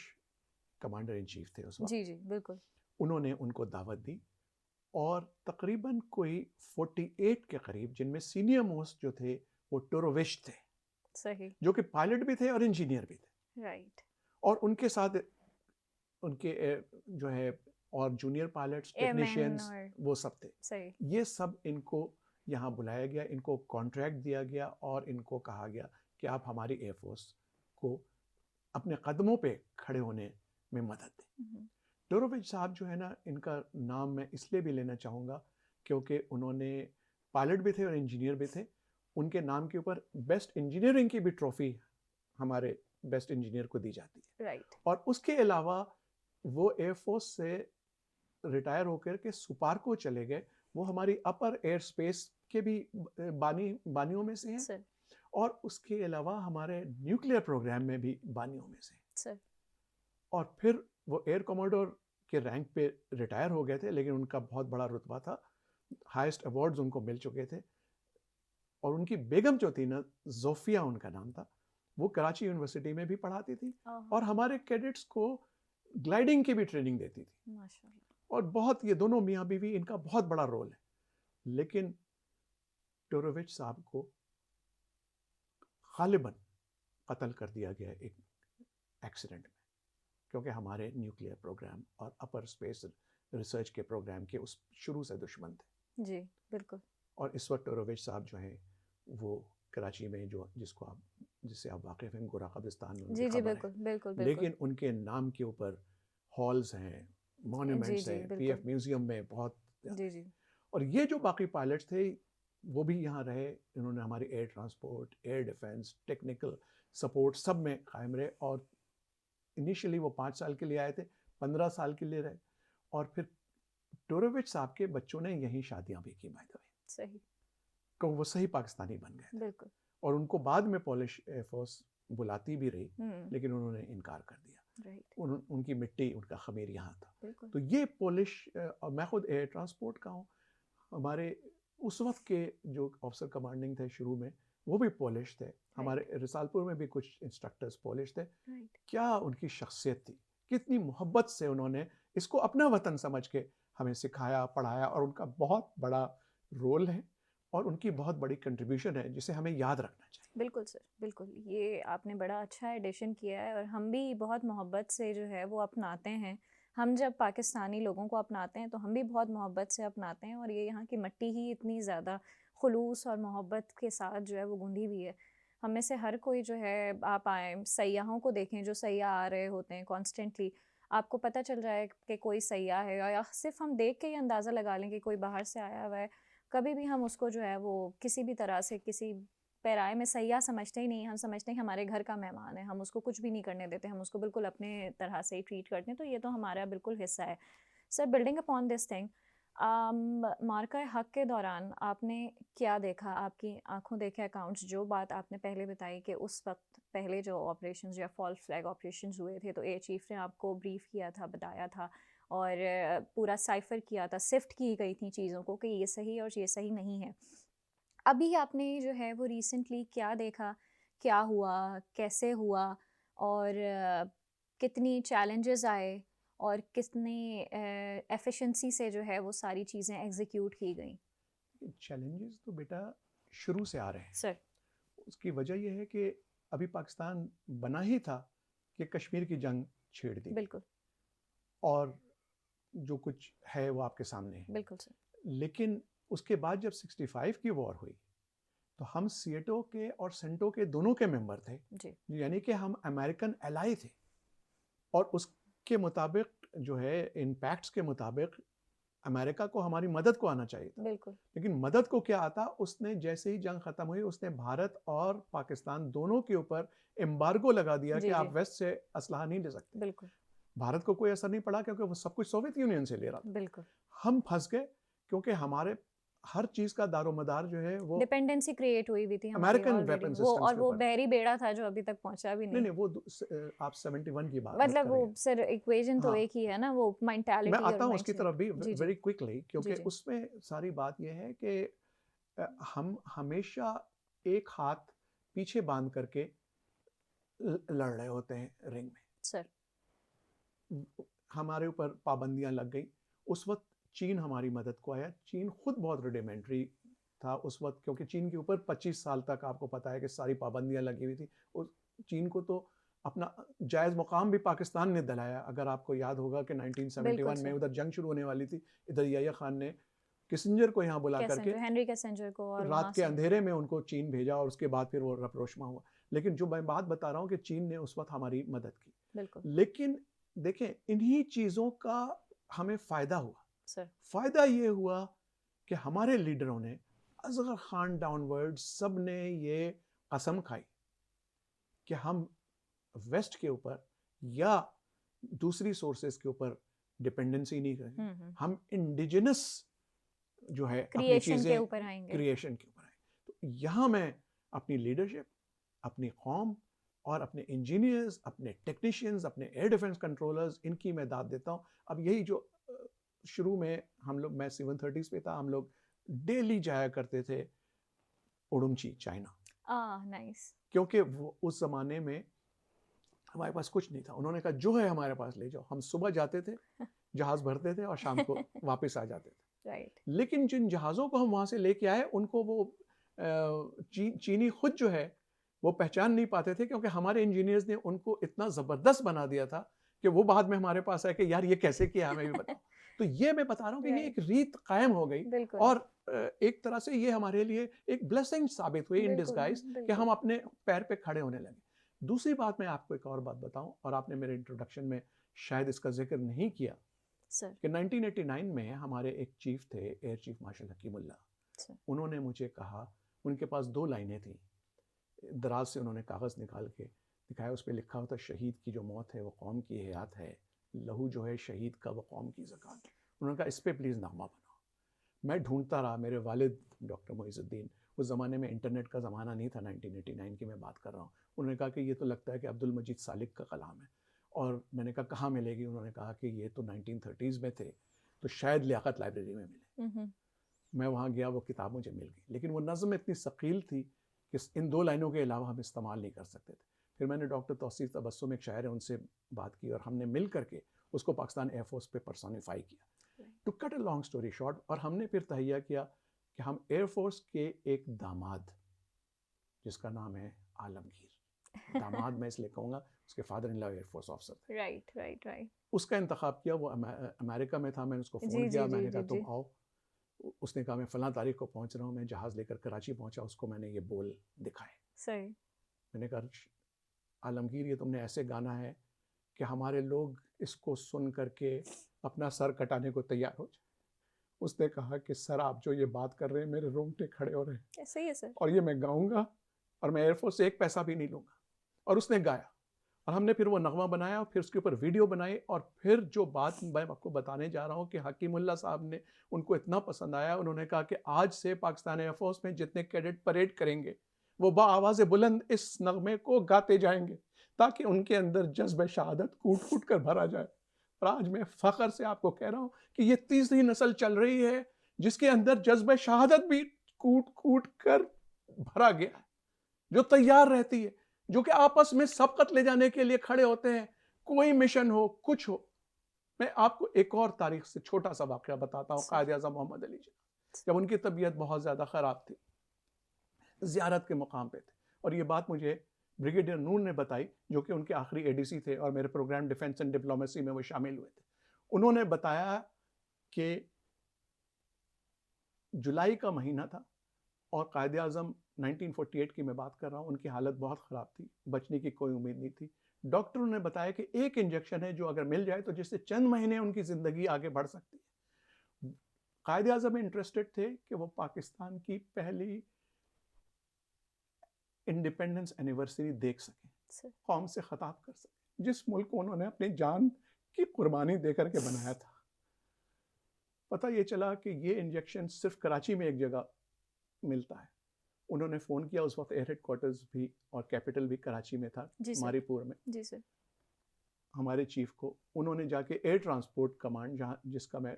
कमांडर इन चीफ थे उस वक्त, जी जी बिल्कुल। उन्होंने उनको दावत दी और तकरीबन कोई 48 के करीब, जिनमें सीनियर मोस्ट जो थे वो टोरोविश थे, सही। जो कि पायलट भी थे और इंजीनियर भी थे, राइट। और उनके साथ उनके जो है और जूनियर पायलट्स, एयरमैन टेक्नीशियंस, और वो सब थे। सही। ये सब इनको यहाँ बुलाया गया, इनको कॉन्ट्रैक्ट दिया गया और इनको कहा गया कि आप हमारी एयरफोर्स को अपने कदमों पे खड़े होने में मदद दें। टोरोविच साहब जो है ना, इनका नाम मैं इसलिए भी लेना चाहूँगा क्योंकि उन्होंने पायलट भी थे और इंजीनियर भी थे। उनके नाम के ऊपर बेस्ट इंजीनियरिंग की भी ट्रॉफी हमारे बेस्ट इंजीनियर को दी जाती है। राइट। और उसके अलावा वो एयरफोर्स से रिटायर होकर के सुपारको चले गए। वो हमारी अपर एयर स्पेस के भी बानियों में से हैं, सर। और उसके अलावा हमारे न्यूक्लियर प्रोग्राम में भी बानियों में से हैं। सर। और फिर वो एयर कमांडर के रैंक पे रिटायर हो गए थे, लेकिन उनका बहुत बड़ा रुतबा था, हाईएस्ट अवार्ड्स उनको मिल चुके थे। और उनकी बेगम जो थी ना, जोफिया उनका नाम था, वो कराची यूनिवर्सिटी में भी पढ़ाती थी और हमारे कैडेट्स को ग्लाइडिंग की भी ट्रेनिंग देती थी। माशाल्लाह। और बहुत, ये दोनों मियाँ बीवी, इनका बहुत बड़ा रोल है। लेकिन टोरोविच साहब को गालिबन कत्ल कर दिया गया एक एक्सीडेंट में, क्योंकि हमारे न्यूक्लियर प्रोग्राम और अपर स्पेस रिसर्च के प्रोग्राम के उस शुरू से दुश्मन थे। जी बिल्कुल। और इस वक्त टोरोविच साहब जो हैं वो कराची में, जो जिससे आप वाकिफ हैं, गोरा कब्रिस्तान में जी जी बिल्कुल बिल्कुल बिल्कुल। लेकिन उनके नाम के ऊपर हॉल्स हैं, मॉन्यूमेंट्स हैं, पीएफ म्यूजियम में बहुत। जी जी। और ये जो बाकी पायलट्स थे वो भी यहाँ रहे, इन्होंने हमारी air transport, air defence, technical support सब में कायम रहे। और इनिशियली वो 5 साल के लिए आए थे, 15 साल के लिए रहे, और फिर टोरोविच साहब के बच्चों ने यहीं शादियां भी की, बाय द वे। सही। तो वो सही पाकिस्तानी बन गए थे। बिल्कुल। और उनको बाद में पोलिश एयरफोर्स बुलाती भी रही, लेकिन उन्होंने इनकार कर दिया। राइट। उनकी मिट्टी, उनका खमीर यहाँ था। बिल्कुल। तो ये पोलिश, और मैं खुद एयर ट्रांसपोर्ट का हूँ, हमारे उस वक्त के जो ऑफिसर कमांडिंग थे शुरू में, वो भी पोलिश थे। हमारे रिसालपुर में भी कुछ इंस्ट्रक्टर्स पोलिश थे। क्या उनकी शख्सियत थी, कितनी मोहब्बत से उन्होंने इसको अपना वतन समझ के हमें सिखाया, पढ़ाया, और उनका बहुत बड़ा रोल है और उनकी बहुत बड़ी कंट्रीब्यूशन है जिसे हमें याद रखना चाहिए। बिल्कुल सर, बिल्कुल। ये आपने बड़ा अच्छा एडिशन किया है और हम भी बहुत मोहब्बत से जो है वो अपनाते हैं। हम जब पाकिस्तानी लोगों को अपनाते हैं तो हम भी बहुत मोहब्बत से अपनाते हैं, और ये यहाँ की मिट्टी ही इतनी ज़्यादा खुलूस और मोहब्बत के साथ जो है वो गूंधी हुई है। हम में से हर कोई जो है, आप आए सयाहों को देखें, जो सयाह आ रहे होते हैं कॉन्स्टेंटली, आपको पता चल रहा है कि कोई सयाह है, या सिर्फ हम देख के ही अंदाज़ा लगा लें कि कोई बाहर से आया हुआ है। कभी भी हम उसको जो है वो किसी भी तरह से किसी पैराए में सयाह समझते ही नहीं। हम समझते हैं कि हमारे घर का मेहमान है, हम उसको कुछ भी नहीं करने देते, हम उसको बिल्कुल अपने तरह से ही ट्रीट करते हैं। तो ये तो हमारा बिल्कुल हिस्सा है। Sir, building upon this thing, Marka Haq के दौरान आपने क्या देखा? आपकी आंखों देखे अकाउंट्स, जो बात आपने पहले बताई कि उस वक्त पहले जो ऑपरेशंस या फॉल फ्लैग ऑपरेशंस हुए थे, तो एयर चीफ ने आपको ब्रीफ किया था, बताया था, और पूरा साइफर किया था, सिफ्ट की गई थी चीज़ों को कि ये सही और ये सही नहीं है। अभी आपने जो है वो रिसेंटली क्या देखा, क्या हुआ, कैसे हुआ, और कितनी चैलेंजेस आए, और कितनी एफिशिएंसी से जो है वो सारी चीज़ें एग्जीक्यूट की गई? चैलेंजेस तो बेटा शुरू से आ रहे हैं सर। उसकी वजह यह है कि अभी पाकिस्तान बना ही था कि कश्मीर की जंग छेड़ दी, बिल्कुल। और जो कुछ है वो आपके सामने है। बिल्कुल सर। लेकिन उसके बाद जब 65 की वॉर हुई तो हम सीएटो के और सेंटो के दोनों के मेंबर थे जी। यानी कि हम अमेरिकन एलाई थे, और उसके मुताबिक जो है इम्पैक्ट्स के मुताबिक अमेरिका को हमारी मदद को आना चाहिए था, बिल्कुल लेकिन मदद को क्या आता, उसने जैसे ही जंग खत्म हुई उसने भारत और पाकिस्तान दोनों के ऊपर एम्बार्गो लगा दिया जी कि जी आप वेस्ट से असलहा नहीं ले सकते। बिल्कुल भारत को कोई असर नहीं पड़ा क्योंकि वो सब कुछ सोवियत यूनियन से ले रहा था। बिल्कुल हम फंस गए क्योंकि हमारे हर चीज का दारोमदार जो है वो डिपेंडेंसी क्रिएट हुई हुई थी हमारी अमेरिकन ऑलरेडी, वेपन वो सिस्टम्स और के वो ऊपर। बहरी बेड़ा था जो अभी तक पहुंचा भी नहीं नहीं। नहीं वो आप 71 की बात मतलब कर वो रहे हैं। सर इक्वेशन तो हाँ। एक ही है ना, वो मैं मेंटालिटी और आता हूँ उसकी माइंडसेट। तरफ भी जी जी वेरी क्विकली, क्योंकि जी जी उसमें सारी बात यह है कि हम हमेशा एक हाथ पीछे बांध करके लड़ रहे होते हैं रिंग सर। में। हमारे ऊपर पाबंदियां लग गई। उस वक्त चीन हमारी मदद को आया। चीन खुद बहुत रुडिमेंट्री था उस वक्त, क्योंकि चीन के ऊपर 25 साल तक आपको पता है कि सारी पाबंदियां लगी हुई थी। उस चीन को तो अपना जायज़ मुकाम भी पाकिस्तान ने दिलाया। अगर आपको याद होगा कि बिल्कुल 1971 में सर, उधर जंग शुरू होने वाली थी, इधर याह्या खान ने किसिंजर को यहाँ बुला करके कैसेंजर, हेनरी कैसेंजर को, और वहां रात के से अंधेरे में उनको चीन भेजा और उसके बाद फिर वो रपरोशमा हुआ। लेकिन जो मैं बात बता रहा हूँ कि चीन ने उस वक्त हमारी मदद की। बिल्कुल लेकिन देखें, इन्हीं चीज़ों का हमें फ़ायदा हुआ। सर। फ़ायदा ये हुआ कि हमारे लीडरों ने, असगर खान डाउनवर्ड, सब ने ये कसम खाई कि हम वेस्ट के ऊपर या दूसरी सोर्सेज के ऊपर डिपेंडेंसी नहीं करेंगे। हम इंडिजिनस जो है अपनी क्रिएशन के चीज़ें ऊपर आएंगे। क्रिएशन के ऊपर आए। तो यहाँ मैं अपनी लीडरशिप, अपनी कौम और इंजीनियर्स, अपने टेक्नीशियंस, अपने एयर डिफेंस कंट्रोलर्स, इनकी मैं दाद देता हूँ। अब यही जो शुरू में हम लोग, मैं 730s पे था, हम लोग डेली जाया करते थे उड़ुमची, चाइना, नाइस। क्योंकि वो उस ज़माने में हमारे पास कुछ नहीं था। उन्होंने कहा जो है हमारे पास ले जाओ। हम सुबह जाते थे, जहाज़ भरते थे और शाम को वापस आ जाते थे। राइट। लेकिन जिन जहाज़ों को हम वहाँ से लेके आए, उनको वो चीनी खुद जो है वो पहचान नहीं पाते थे, क्योंकि हमारे इंजीनियर्स ने उनको इतना ज़बरदस्त बना दिया था कि वो बाद में हमारे पास आए कि यार ये कैसे किया, हमें भी बताओ। तो ये मैं बता रहा हूँ कि ये एक रीत कायम हो गई बिल्कुल और एक तरह से ये हमारे लिए एक ब्लेसिंग साबित हुई इन डिस्गाइज कि हम अपने पैर पे खड़े होने लगे। दूसरी बात, मैं आपको एक और बात बताऊं, और आपने मेरे इंट्रोडक्शन में शायद इसका जिक्र नहीं किया सर। कि 1989 में हमारे एक चीफ थे, एयर चीफ मार्शल हकीमुल्लाह। उन्होंने मुझे कहा, उनके पास 2 लाइनें थी, दराज से उन्होंने कागज़ निकाल के दिखाया, उस पर लिखा होता, शहीद की जो मौत है वो कौम की हयात है, लहू जो है शहीद का वो कौम की ज़कात। उन्होंने कहा इस पर प्लीज़ नामा बनाओ। मैं ढूंढता रहा, मेरे वालिद डॉक्टर मोइज़ुद्दीन, उस ज़माने में इंटरनेट का ज़माना नहीं था, 1989 की मैं बात कर रहा हूँ। उन्होंने कहा कि ये तो लगता है कि अब्दुल मजीद सालिक का कलाम है। और मैंने कहा कहाँ मिलेगी? उन्होंने कहा कि ये तो 1930s में थे, तो शायद लियाकत लाइब्रेरी में मिले। मैं वहाँ गया, वो किताब मुझे मिल गई, लेकिन वो नज़म इतनी सकील थी कि इन 2 लाइनों के अलावा हम इस्तेमाल नहीं कर सकते थे। फिर मैंने डॉक्टर तौसीफ तबस्सुम, एक शायर है, उनसे बात की और हमने मिल करके उसको पाकिस्तान एयरफोर्स पे पर्सोनिफाई किया। To cut a long story short, और हमने फिर तहैया किया कि हम एयरफोर्स के एक दामाद, जिसका नाम है आलमगीर, दामाद मैं इसलिए कहूँगा, उसके father in law air force officer थे। Right right right. उसका इंतखाब किया, वो अमेरिका में था। मैंने उसको फ़ोन किया, मैंने कहा तुम आओ। उसने कहा मैं फ़लाँ तारीख को पहुँच रहा हूँ। मैं जहाज़ लेकर कराची पहुँचा, उसको मैंने ये बोल दिखाए। सही। मैंने कहा आलमगीर, ये तुमने ऐसे गाना है कि हमारे लोग इसको सुन करके अपना सर कटाने को तैयार हो जाए। उसने कहा कि सर, आप जो ये बात कर रहे हैं, मेरे रोंगटे खड़े हो रहे हैं। ऐसे ही है सर। और ये मैं गाऊंगा और मैं एयरफोर्स से 1 पैसा भी नहीं लूँगा। और उसने गाया और हमने फिर वो नगमा बनाया और फिर उसके ऊपर वीडियो बनाई। और फिर जो बात मैं आपको बताने जा रहा हूँ कि हकीमुल्लाह साहब ने, उनको इतना पसंद आया, उन्होंने कहा कि आज से पाकिस्तान एयरफोर्स में जितने कैडेट परेड करेंगे वो बाआवाज़ बुलंद इस नगमे को गाते जाएंगे, ताकि उनके अंदर जज्ब शहादत कूट कूट कर भरा जाए। और आज मैं फ़ख्र से आपको कह रहा हूँ कि ये तीसरी नस्ल चल रही है जिसके अंदर जज्ब शहादत भी कूट कूट कर भरा गया है, जो तैयार रहती है, जो कि आपस में सबकत ले जाने के लिए खड़े होते हैं, कोई मिशन हो, कुछ हो। मैं आपको एक और तारीख से छोटा सा वाक़या बताता हूँ। कायद-ए-आज़म मोहम्मद अली जिन्ना, जब उनकी तबीयत बहुत ज़्यादा ख़राब थी, ज़ियारत के मुकाम पे थे, और ये बात मुझे ब्रिगेडियर नूर ने बताई, जो कि उनके आखिरी एडीसी थे और मेरे प्रोग्राम डिफेंस एंड डिप्लोमेसी में वो शामिल हुए थे। उन्होंने बताया कि जुलाई का महीना था और कायद-ए-आज़म 1948 की मैं बात कर रहा हूँ, उनकी हालत बहुत ख़राब थी, बचने की कोई उम्मीद नहीं थी। डॉक्टरों ने बताया कि एक इंजेक्शन है जो अगर मिल जाए तो जिससे चंद महीने उनकी ज़िंदगी आगे बढ़ सकती है। कायदे आज़म इंटरेस्टेड थे कि वो पाकिस्तान की पहली इंडिपेंडेंस एनिवर्सरी देख सकें, कौम से ख़िताब कर सकें, जिस मुल्क को उन्होंने अपनी जान की कुर्बानी देकर के बनाया था। पता ये चला कि ये इंजेक्शन सिर्फ कराची में एक जगह मिलता है। उन्होंने फ़ोन किया, उस वक्त एयर हेडक्वार्टर्स भी और कैपिटल भी कराची में था, मारीपुर में। जी सर। हमारे चीफ को उन्होंने जाके एयर ट्रांसपोर्ट कमांड, जहाँ जिसका मैं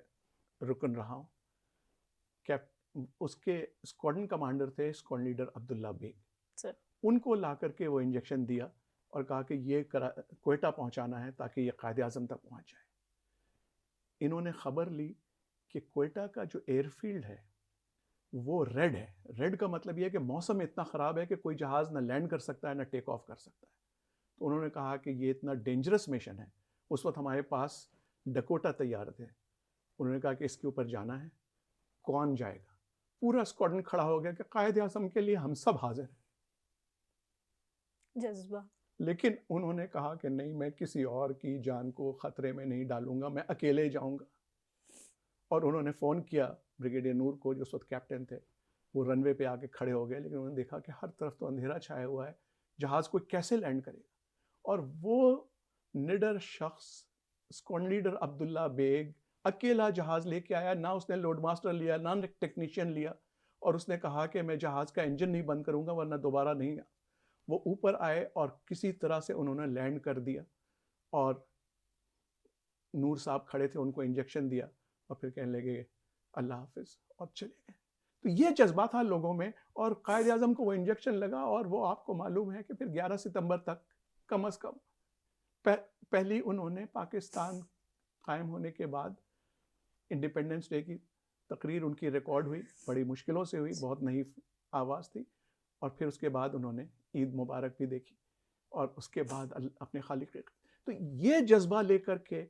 रुकन रहा हूँ, उसके स्क्वाड्रन कमांडर थे squadron leader Abdullah Baig sir, उनको ला करके वो इंजेक्शन दिया और कहा कि ये क्वेटा पहुंचाना है ताकि ये कायदे आज़म तक पहुंच जाए। इन्होंने खबर ली कि क्वेटा का जो एयरफील्ड है वो रेड है। रेड का मतलब ये है कि मौसम इतना ख़राब है कि कोई जहाज़ ना लैंड कर सकता है ना टेक ऑफ कर सकता है। तो उन्होंने कहा कि ये इतना डेंजरस मिशन है। उस वक्त हमारे पास डकोटा तैयार थे। उन्होंने कहा कि इसके ऊपर जाना है, कौन जाएगा? पूरा स्क्वाड्रन खड़ा हो गया कि कायदे आज़म के लिए हम सब हाजिर हैं। जज्बा। लेकिन उन्होंने कहा कि नहीं, मैं किसी और की जान को ख़तरे में नहीं डालूंगा, मैं अकेले जाऊंगा। और उन्होंने फ़ोन किया ब्रिगेडियर नूर को, जो उस वक्त कैप्टन थे। वो रनवे पे आके खड़े हो गए, लेकिन उन्होंने देखा कि हर तरफ तो अंधेरा छाया हुआ है, जहाज़ कोई कैसे लैंड करेगा। और वो निडर शख्स स्क्वाड्रन लीडर अब्दुल्ला बेग अकेला जहाज़ लेके आया। ना उसने लोड मास्टर लिया, ना टेक्नीशियन लिया, और उसने कहा कि मैं जहाज़ का इंजन नहीं बंद करूंगा वरना दोबारा नहीं। वो ऊपर आए और किसी तरह से उन्होंने लैंड कर दिया और नूर साहब खड़े थे, उनको इंजेक्शन दिया और फिर कहने लगे अल्लाह हाफिज और चले गए। तो ये जज्बा था लोगों में, और कायदे आज़म को वो इंजेक्शन लगा। और वो आपको मालूम है कि फिर 11 सितंबर तक कम अज़ कम पहली उन्होंने पाकिस्तान कायम होने के बाद इंडिपेंडेंस डे की तकरीर उनकी रिकॉर्ड हुई, बड़ी मुश्किलों से हुई, बहुत नई आवाज़ थी। और फिर उसके बाद उन्होंने ईद मुबारक भी देखी और उसके बाद अपने खालिक के। तो ये जज्बा लेकर के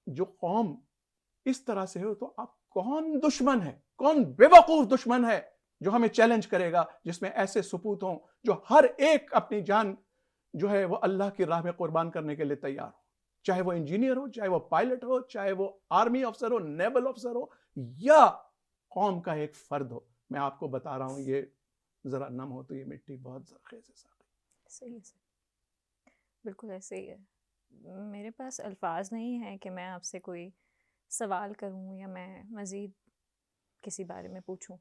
जो कौम इस तरह से हो, तो आप कौन दुश्मन है, कौन बेवकूफ दुश्मन है जो हमें चैलेंज करेगा, जिसमें ऐसे सपूत हों जो हर एक अपनी जान जो है वो अल्लाह की राह में कुर्बान करने के लिए तैयार हो, चाहे वो इंजीनियर हो, चाहे वो पायलट हो, चाहे वो आर्मी अफसर हो, नेवल अफसर हो, या कौम का एक फर्द हो। मैं आपको बता रहा हूँ, ये जरा नम हो तो ये मिट्टी बहुत ज़रख़ेज़ है। सही है सर, बिल्कुल ऐसे ही है। मेरे पास अल्फाज नहीं है कि मैं आपसे कोई सवाल करूं या मैं मज़ीद किसी बारे में पूछूं।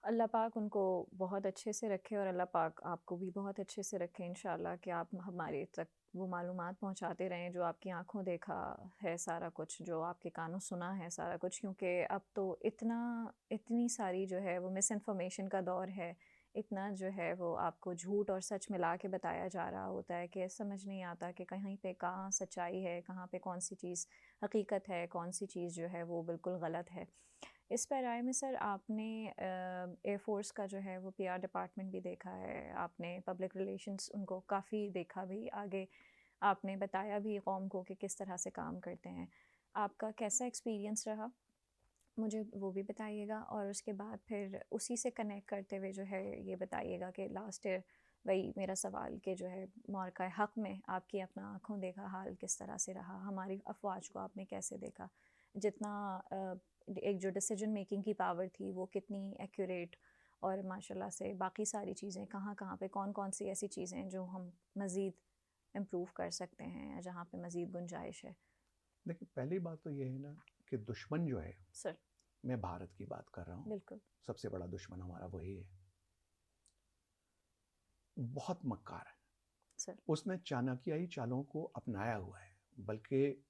अल्लाह पाक उनको बहुत अच्छे से रखे और अल्लाह पाक आपको भी बहुत अच्छे से रखे इंशाल्लाह, कि आप हमारे तक वो मालूमात पहुंचाते रहें जो आपकी आंखों देखा है सारा कुछ, जो आपके कानों सुना है सारा कुछ। क्योंकि अब तो इतनी सारी जो है वो मिस इन्फॉर्मेशन का दौर है, इतना जो है वो आपको झूठ और सच मिला के बताया जा रहा होता है कि समझ नहीं आता कि कहीं पे कहाँ सच्चाई है, कहाँ पे कौन सी चीज़ हकीकत है, कौन सी चीज़ जो है वो बिल्कुल गलत है। इस पैराए में सर आपने एयरफोर्स का जो है वो पीआर डिपार्टमेंट भी देखा है, आपने पब्लिक रिलेशंस उनको काफ़ी देखा भी, आगे आपने बताया भी कौम को कि किस तरह से काम करते हैं। आपका कैसा एक्सपीरियंस रहा, मुझे वो भी बताइएगा। और उसके बाद फिर उसी से कनेक्ट करते हुए जो है ये बताइएगा कि लास्ट ईयर वही मेरा सवाल कि जो है मौक़ा हक़ में आपकी अपना आँखों देखा हाल किस तरह से रहा, हमारी अफवाज को आपने कैसे देखा, जितना एक जो डिसीजन मेकिंग की पावर थी वो कितनी एक्यूरेट, और माशाल्लाह से बाकी सारी चीज़ें कहाँ कहाँ पे कौन कौन सी ऐसी चीज़ें जो हम मज़ीद इम्प्रूव कर सकते हैं या जहाँ पे मज़ीद गुंजाइश है। देखिए, पहली बात तो ये है ना कि दुश्मन जो है, सर मैं भारत की बात कर रहा हूँ, बिल्कुल सबसे बड़ा दुश्मन हमारा वही है। बहुत मक्कार है सर। उसने चाणक्याई चालों को अपनाया हुआ है। बल्कि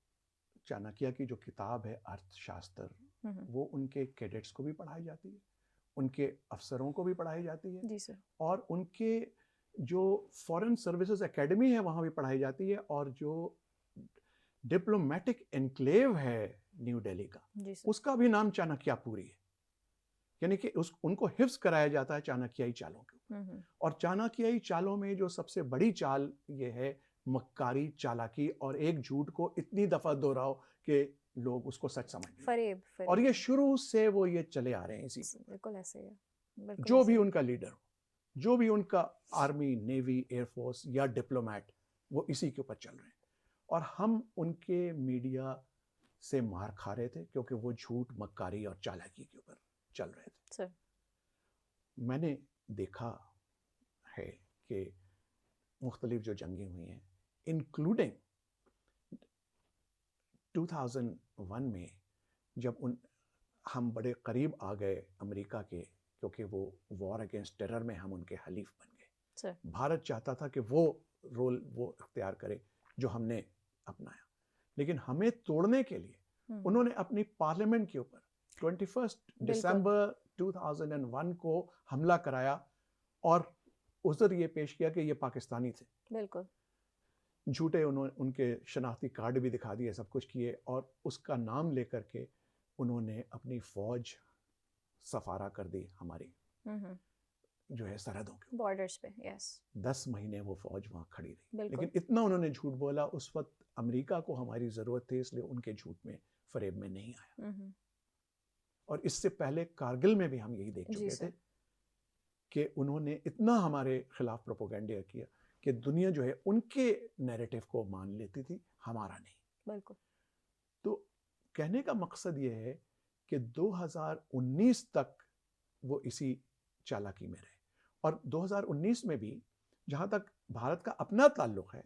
चाणक्य की जो किताब है अर्थशास्त्र, वो उनके कैडेट्स को भी पढ़ाई जाती है, उनके अफसरों को भी पढ़ाई जाती है, जी सर। और उनके जो फॉरेन सर्विसेज एकेडमी है वहाँ भी पढ़ाई जाती है, और जो डिप्लोमेटिक एनक्लेव है न्यू दिल्ली का, उसका भी नाम चाणक्यापुरी है। यानी कि उनको हिफ्ज कराया जाता है चाणक्याई चालों के। और चाणक्याई चालों में जो सबसे बड़ी चाल ये है मक्कारी, चालाकी, और एक झूठ को इतनी दफा दोहराओ कि लोग उसको सच समझ लें। फरेब और ये शुरू से वो ये चले आ रहे हैं इसी। बिल्कुल ऐसे है। बिल्कुल जो ऐसे भी ही। उनका लीडर हो, जो भी उनका आर्मी, नेवी, एयरफोर्स या डिप्लोमेट, वो इसी के ऊपर चल रहे हैं। और हम उनके मीडिया से मार खा रहे थे क्योंकि वो झूठ, मक्कारी और चालाकी के ऊपर चल रहे थे। सर मैंने देखा है कि मुख्तलिफ जो जंगें हुई हैं, इंक्लूडिंग 2001 में, जब हम बड़े करीब आ गए अमेरिका के, क्योंकि वो वॉर अगेंस्ट टेरर में हम उनके हलीफ बन गए। सर भारत चाहता था कि वो रोल वो इख्तियार करे जो हमने अपनाया, लेकिन हमें तोड़ने के लिए उन्होंने अपनी पार्लियामेंट के ऊपर 21 दिसंबर 2001 को हमला कराया और उधर ये पेश किया कि ये पाकिस्तानी थे। बिल्कुल झूठे उनके शनाख्ती कार्ड भी दिखा दिए, सब कुछ किए, और उसका नाम लेकर के उन्होंने अपनी फौज सफारा कर दी हमारी जो है सरहदों के बॉर्डर्स पे। यस 10 महीने वो फौज वहाँ खड़ी रही। बिल्कुल। लेकिन इतना उन्होंने झूठ बोला, उस वक्त अमेरिका को हमारी ज़रूरत थी, इसलिए उनके झूठ में फरेब में नहीं आया। और इससे पहले कारगिल में भी हम यही देख चुके थे कि उन्होंने इतना हमारे खिलाफ प्रोपोगंडा किया कि दुनिया जो है उनके नैरेटिव को मान लेती थी, हमारा नहीं। बिल्कुल। तो कहने का मकसद ये है कि 2019 तक वो इसी चालाकी में रहे, और 2019 में भी जहाँ तक भारत का अपना ताल्लुक है,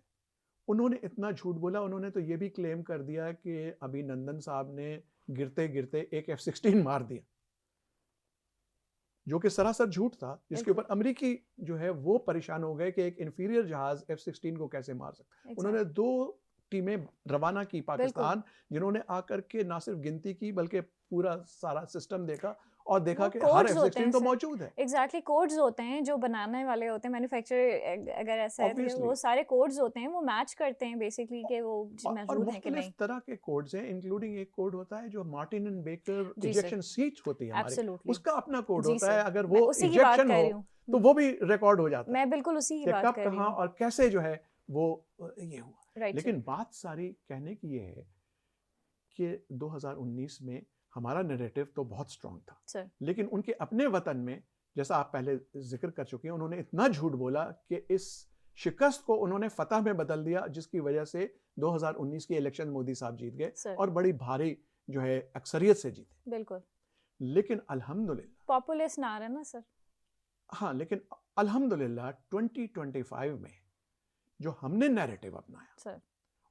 उन्होंने इतना झूठ बोला। उन्होंने तो ये भी क्लेम कर दिया कि अभिनंदन साहब ने गिरते गिरते एक F-16 मार दिया, जो कि सरासर झूठ था, जिसके ऊपर अमेरिकी जो है वो परेशान हो गए कि एक इंफीरियर जहाज F-16 को कैसे मार सकता है। उन्होंने 2 टीमें रवाना की पाकिस्तान, जिन्होंने आकर के ना सिर्फ गिनती की बल्कि पूरा सारा सिस्टम देखा और देखा कि हर F-16 तो मौजूद है। एग्जैक्टली कोड्स होते हैं जो बनाने वाले होते हैं, मैन्युफैक्चरर अगर ऐसा है तो वो सारे कोड्स होते हैं, वो मैच करते हैं बेसिकली कि वो मौजूद है कि नहीं। मुख्तलिफ तरह के कोड्स हैं, इंक्लूडिंग एक कोड होता है जो Martin and baker ejection seat होती है हमारी, उसका अपना कोड होता है। अगर वो इजेक्शन हो तो वो भी रिकॉर्ड हो जाता है। मैं बिल्कुल उसी की बात कर रही हूँ। और कैसे जो है वो ये हुआ। लेकिन sir. बात सारी कहने की ये है कि 2019 में हमारा नैरेटिव तो बहुत स्ट्रांग था sir. लेकिन उनके अपने वतन में, जैसा आप पहले जिक्र कर चुके हैं, उन्होंने इतना झूठ बोला कि इस शिकस्त को उन्होंने फतह में बदल दिया, जिसकी वजह से 2019 की इलेक्शन मोदी साहब जीत गए और बड़ी भारी जो है अक्सरियत से जीते। बिल्कुल। लेकिन अल्हम्दुलिल्लाह पॉपुलिस्ट ना रहा ना सर। हाँ, लेकिन अल्हम्दुलिल्लाह 2025 में जो हमने नैरेटिव अपनाया सर,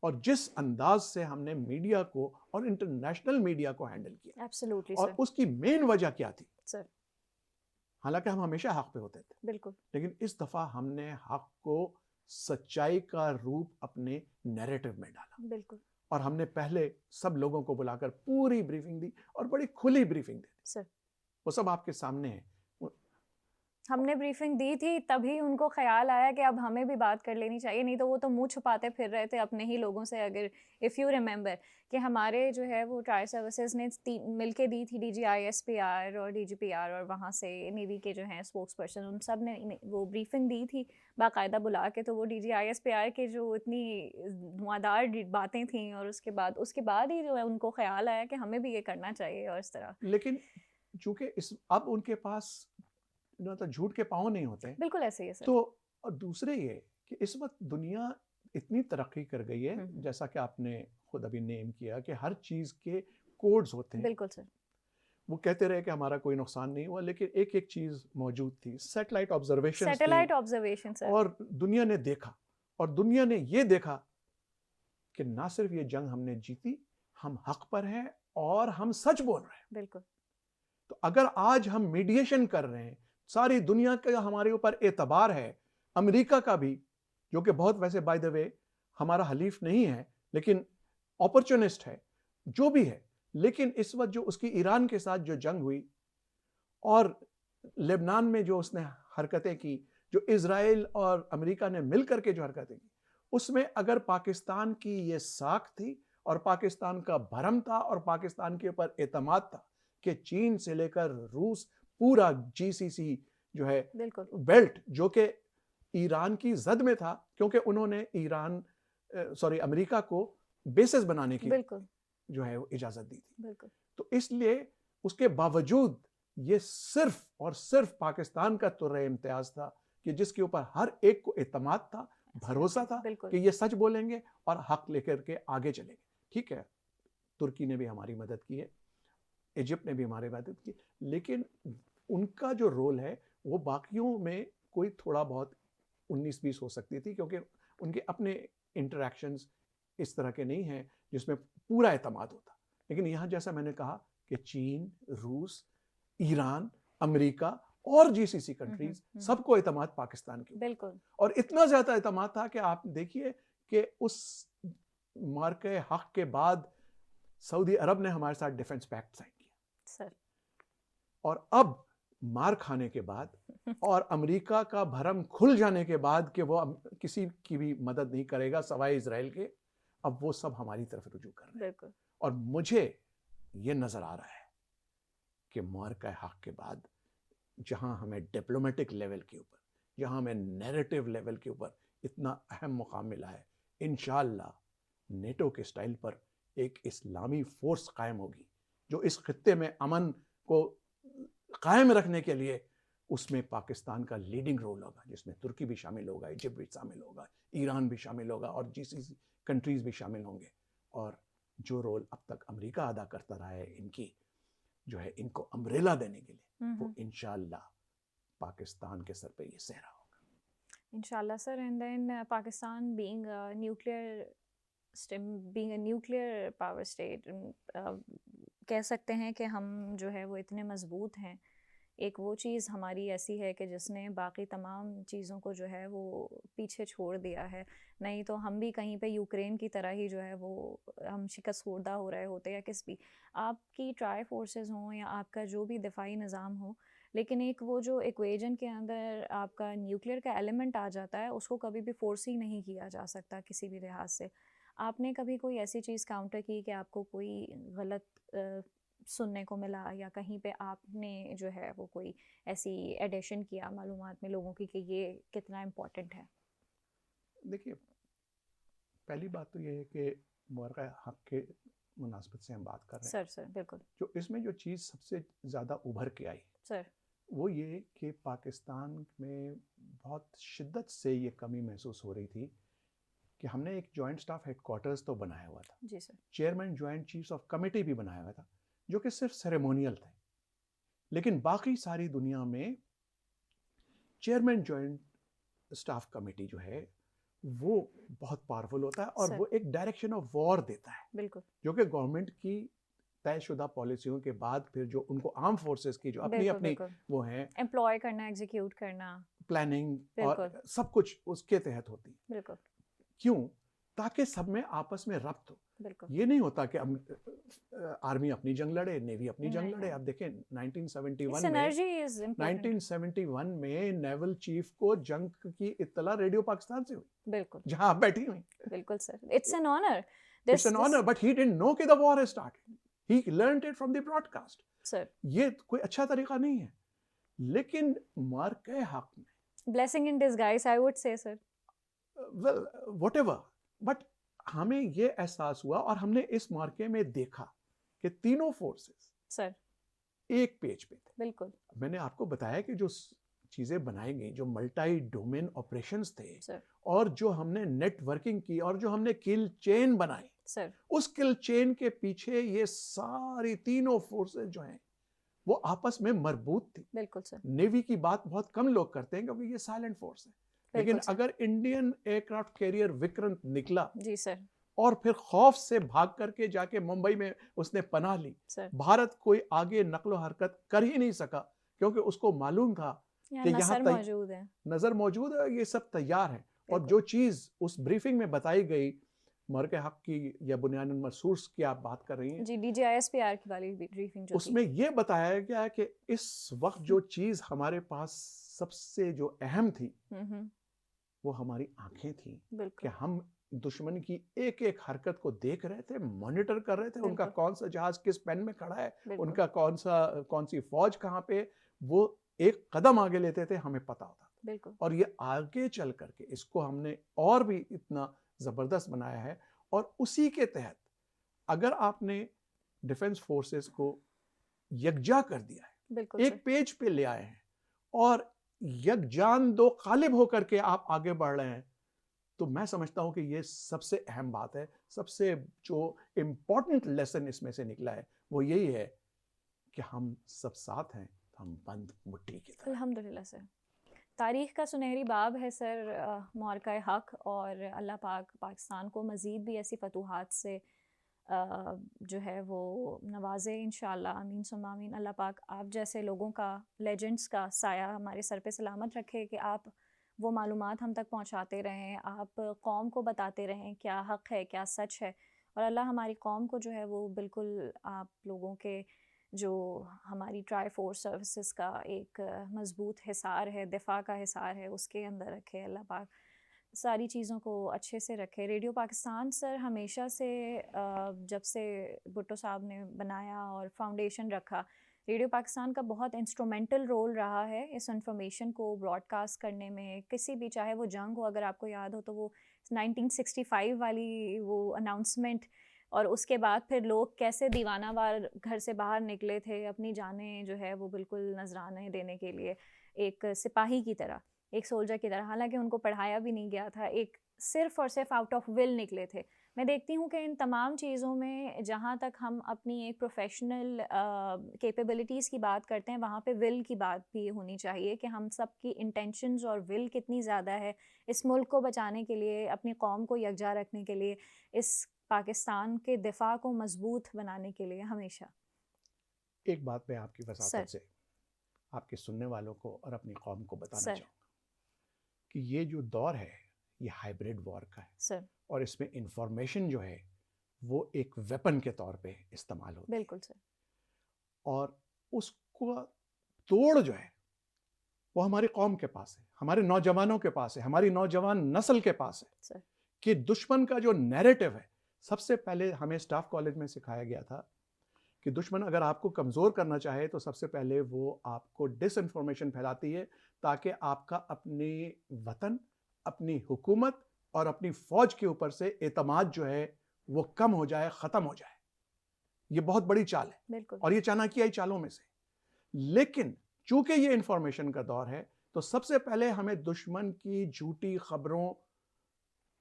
और जिस अंदाज से हमने मीडिया को और इंटरनेशनल मीडिया को हैंडल किया, एब्सोल्युटली और उसकी मेन वजह क्या थी सर? हालांकि हम हमेशा हक पे होते थे, बिल्कुल, लेकिन इस दफा हमने हक को सच्चाई का रूप अपने नैरेटिव में डाला। बिल्कुल। और हमने पहले सब लोगों को बुलाकर पूरी ब्रीफिंग दी और बड़ी खुली ब्रीफिंग दी सर। वो सब आपके सामने है। हमने ब्रीफिंग दी थी, तभी उनको ख्याल आया कि अब हमें भी बात कर लेनी चाहिए, नहीं तो वो तो मुंह छुपाते फिर रहे थे अपने ही लोगों से। अगर इफ़ यू रिमेंबर कि हमारे जो है वो ट्राई सर्विसेज ने मिलके दी थी, DGISPR और DGPR, और वहाँ से नेवी के जो हैं स्पोक्स पर्सन, उन सब ने वो ब्रीफिंग दी थी बाकायदा बुला के। तो वो DGISPR के जो इतनी धुआंधार बातें थी, और उसके बाद ही जो है उनको ख्याल आया कि हमें भी ये करना चाहिए और इस तरह। लेकिन चूंकि अब उनके पास तो झूठ के पाँव नहीं होते। बिल्कुल ऐसे ही है सर। तो और दूसरे ये कि इस वक्त दुनिया इतनी तरक्की कर गई है, जैसा कि आपने खुद अभी नेम किया कि हर चीज के कोड्स होते हैं। बिल्कुल सर। वो कहते रहे कि हमारा कोई नुकसान नहीं हुआ, लेकिन एक एक चीज मौजूद थी। Satellite observation sir. और दुनिया ने देखा, और दुनिया ने ये देखा कि ना सिर्फ ये जंग हमने जीती, हम हक पर हैं और हम सच बोल रहे हैं। बिल्कुल। तो अगर आज हम मीडिएशन कर रहे हैं, सारी दुनिया का हमारे ऊपर एतबार है, अमेरिका का भी, जो कि बहुत वैसे बाय द वे हमारा हलीफ नहीं है लेकिन अपॉर्चुनिस्ट है, जो भी है, लेकिन इस वक्त जो उसकी ईरान के साथ जो जंग हुई और लेबनान में जो उसने हरकतें की, जो इजराइल और अमेरिका ने मिलकर के जो हरकतें की, उसमें अगर पाकिस्तान की ये साख थी और पाकिस्तान का भरम था और पाकिस्तान के ऊपर एतमाद था कि चीन से लेकर रूस, पूरा GCC जो है बेल्ट, जो कि ईरान की जद में था, क्योंकि उन्होंने अमेरिका को बेसिस बनाने की जो है इजाजत दी थी। बिल्कुल। तो इसलिए उसके बावजूद ये सिर्फ और सिर्फ पाकिस्तान का तुर्रे इम्तियाज था कि जिसके ऊपर हर एक को एतमाद था, भरोसा था बिल्कुल कि ये सच बोलेंगे और हक लेकर के आगे चलेंगे। ठीक है, तुर्की ने भी हमारी मदद की है, इजिप्ट ने भी हमारी मदद की, लेकिन उनका जो रोल है वो बाकियों में कोई थोड़ा बहुत 19-20 हो सकती थी, क्योंकि उनके अपने इंटरैक्शंस इस तरह के नहीं हैं जिसमें पूरा एतमाद होता। लेकिन यहाँ जैसा मैंने कहा कि चीन, रूस, ईरान, अमेरिका और जीसीसी कंट्रीज सबको एतमाद पाकिस्तान के ऊपर। बिल्कुल। और इतना ज्यादा एतमाद था कि आप देखिए कि उस मार्के हक के बाद सऊदी अरब ने हमारे साथ डिफेंस पैक्ट साइन किया सर। और अब मार खाने के बाद और अमेरिका का भरम खुल जाने के बाद कि वो किसी की भी मदद नहीं करेगा सवाए इजराइल के, अब वो सब हमारी तरफ रुजू कर रहे हैं। बिल्कुल। और मुझे ये नजर आ रहा है कि मार्का हक के बाद जहां हमें डिप्लोमेटिक लेवल के ऊपर, जहां हमें नैरेटिव लेवल के ऊपर इतना अहम मुकाम मिला है, इंशाअल्लाह नेटो के स्टाइल पर एक इस्लामी फोर्स कायम होगी जो इस खित्ते में अमन को कायम रखने के लिए, उसमें पाकिस्तान का लीडिंग रोल होगा, जिसमें तुर्की भी शामिल होगा, इजिप्ट भी शामिल होगा, ईरान भी शामिल होगा और जीसीसी कंट्रीज भी शामिल होंगे। और जो रोल अब तक अमेरिका अदा करता रहा है इनकी जो है इनको अम्ब्रेला देने के लिए, वो इंशाअल्लाह पाकिस्तान के सर पे ये सहरा होगा इंशाअल्लाह sir. And then Pakistan being a nuclear power state, कह सकते हैं कि हम जो है वो इतने मजबूत हैं। एक वो चीज़ हमारी ऐसी है कि जिसने बाकी तमाम चीज़ों को जो है वो पीछे छोड़ दिया है, नहीं तो हम भी कहीं पे यूक्रेन की तरह ही जो है वो हम शिकस्त खुर्दा हो रहे होते, या किस भी आपकी ट्राई फोर्सेस हों या आपका जो भी दिफाई निज़ाम हो, लेकिन एक वो जो इक्वेजन के अंदर आपका न्यूक्लियर का एलिमेंट आ जाता है, उसको कभी भी फोर्स ही नहीं किया जा सकता किसी भी लिहाज से। आपने कभी कोई ऐसी चीज़ काउंटर की कि आपको कोई गलत सुनने को मिला, या कहीं पे आपने जो है वो कोई ऐसी एडिशन किया मालूमात में लोगों की कि ये कितना इम्पोर्टेंट है? देखिए, पहली बात तो ये है कि मार्का हक के मुनासबत से हम बात कर रहे हैं। सर बिल्कुल। जो इसमें जो चीज़ सबसे ज़्यादा उभर के आई सर, वो ये कि पाकिस्तान में बहुत शिद्दत से ये कमी महसूस हो रही थी कि हमने एक जॉइंट स्टाफ हेडक्वार्टर्स तो बनाया हुआ था, जी sir, chairman joint chiefs of committee भी बनाया हुआ था, जो कि सिर्फ सेरेमोनियल थे। लेकिन बाकी सारी दुनिया में चेयरमैन जॉइंट स्टाफ कमेटी जो है वो बहुत पावरफुल होता है और सर। वो एक डायरेक्शन ऑफ वॉर देता है, बिल्कुल जो कि गवर्नमेंट की तयशुदा पॉलिसियों के बाद फिर जो उनको आर्म फोर्सेस की जो अपनी अपनी वो हैं, एम्प्लॉय करना, एग्जीक्यूट करना, प्लानिंग और सब कुछ उसके तहत होती। बिल्कुल। क्यों? ताकि सब में आपस में रब्त हो। बिल्कुल। ये नहीं होता कि आर्मी अपनी जंग लड़े, नेवी अपनी जंग लड़े। आप देखें 1971 में नेवल चीफ को जंग की इत्तला रेडियो पाकिस्तान से हुई, बिल्कुल, जहां आप बैठी हुई। बिल्कुल sir, it's an honour. It's an honor, but he didn't know कि the war has started. He learned it from the broadcast. Sir, ये कोई अच्छा तरीका नहीं है। लेकिन मार्के हक में blessing in disguise I would say sir. well whatever, but हमें ये एहसास हुआ और हमने इस मार्के में देखा कि तीनों फोर्सेस सर एक पेज पे थे। बिल्कुल। मैंने आपको बताया कि जो चीजें बनाई गई, जो मल्टी डोमेन ऑपरेशंस थे सर, और जो हमने नेटवर्किंग की और जो हमने किल चेन बनाई, सर उस किल चेन के पीछे ये सारी तीनों फोर्सेस जो हैं वो आपस में मरबूत थी। बिल्कुल सर। नेवी की बात बहुत कम लोग करते हैं क्योंकि ये साइलेंट फोर्स है, लेकिन अगर इंडियन एयरक्राफ्ट कैरियर विक्रांत निकला जी सर, और फिर खौफ से भाग करके जाके मुंबई में उसने पनाह ली, भारत कोई आगे नकलो हरकत कर ही नहीं सका क्योंकि उसको मालूम था कि यहाँ मौजूद है, नजर मौजूद है, ये सब तैयार है। और जो चीज उस ब्रीफिंग में बताई गई मरके हक की या बुनियादन मसूस की आप बात कर रही हैं जी, DGISPR की वाली ब्रीफिंग जो उसमें ये बताया गया कि इस वक्त जो चीज हमारे पास सबसे जो अहम थी वो हमारी आंखें थी कि हम दुश्मन की एक एक हरकत को देख रहे थे, मॉनिटर कर रहे थे, उनका कौन सा जहाज किस पेन में खड़ा है, उनका कौन सी फौज कहाँ पे, वो एक कदम आगे लेते थे, हमें पता होता था। बिल्कुल। और ये आगे चल करके इसको हमने और भी इतना जबरदस्त बनाया है। और उसी के तहत अगर आपने डिफेंस फोर्सेस को यकजा कर दिया है बिल्कुल एक पेज पे ले आए हैं और यकजान दो कालिब होकर के आप आगे बढ़ रहे हैं, तो मैं समझता हूं कि ये सबसे अहम बात है। सबसे जो इम्पोर्टेंट लेसन इसमें से निकला है वो यही है कि हम सब साथ हैं, हम बंद मुट्ठी की तरह। अल्हम्दुलिल्लाह सर, तारीख़ का सुनहरी बाब है सर मौरका हक़, और अल्लाह पाक पाकिस्तान को मज़ीद भी ऐसी फतूहात से जो है वो नवाज़े इंशाअल्लाह, आमीन सुम्मा आमीन। अल्लाह पाक आप जैसे लोगों का, लेजेंड्स का साया हमारे सर पे सलामत रखे कि आप वो मालूमात हम तक पहुंचाते रहें, आप कौम को बताते रहें क्या हक़ है, क्या सच है। और अल्लाह हमारी कौम को जो है वो बिल्कुल आप लोगों के जो हमारी ट्राई फोर्स सर्विसेज का एक मज़बूत हिसार है, दिफा का हिसार है, उसके अंदर रखे। अल्लाह पाक सारी चीज़ों को अच्छे से रखे। रेडियो पाकिस्तान सर हमेशा से जब से भुट्टो साहब ने बनाया और फाउंडेशन रखा, रेडियो पाकिस्तान का बहुत इंस्ट्रूमेंटल रोल रहा है इस इंफॉर्मेशन को ब्रॉडकास्ट करने में। किसी भी, चाहे वो जंग हो, अगर आपको याद हो तो वो 1965 वाली वो अनाउंसमेंट, और उसके बाद फिर लोग कैसे दीवानावार घर से बाहर निकले थे अपनी जानें जो है वो बिल्कुल नजराने देने के लिए, एक सिपाही की तरह, एक सोल्जर की तरह। हालांकि उनको पढ़ाया भी नहीं गया था, एक सिर्फ़ और सिर्फ आउट ऑफ विल निकले थे। मैं देखती हूँ कि इन तमाम चीज़ों में जहाँ तक हम अपनी एक प्रोफेशनल कैपेबिलिटीज़ की बात करते हैं, वहाँ पे विल की बात भी होनी चाहिए कि हम सब की इंटेंशंस और विल कितनी ज़्यादा है इस मुल्क को बचाने के लिए, अपनी कौम को यकजा रखने के लिए, इस पाकिस्तान के दिफा को मजबूत बनाने के लिए हमेशा। एक बात मैं आपकी वसातत से आपके सुनने वालों को और अपनी कौम को बताना चाहूँगा कि ये जो दौर है ये हाइब्रिड वॉर का है सर, और इसमें इंफॉर्मेशन जो है वो एक वेपन के तौर पे इस्तेमाल होती है। बिल्कुल सर। और उसको तोड़ जो है वो हमारी कौम के पास है, हमारे नौजवानों के पास है, हमारी नौजवान नस्ल के पास है सर। कि दुश्मन का जो नैरेटिव है, सबसे पहले हमें स्टाफ कॉलेज में सिखाया गया था कि दुश्मन अगर आपको कमज़ोर करना चाहे तो सबसे पहले वो आपको डिसइंफॉर्मेशन फैलाती है ताकि आपका अपने वतन, अपनी हुकूमत और अपनी फ़ौज के ऊपर से एतमाद जो है वो कम हो जाए, ख़त्म हो जाए। ये बहुत बड़ी चाल है बिल्कुल। और ये चाणक्यी चालों में से। लेकिन चूंकि ये इंफॉर्मेशन का दौर है तो सबसे पहले हमें दुश्मन की झूठी खबरों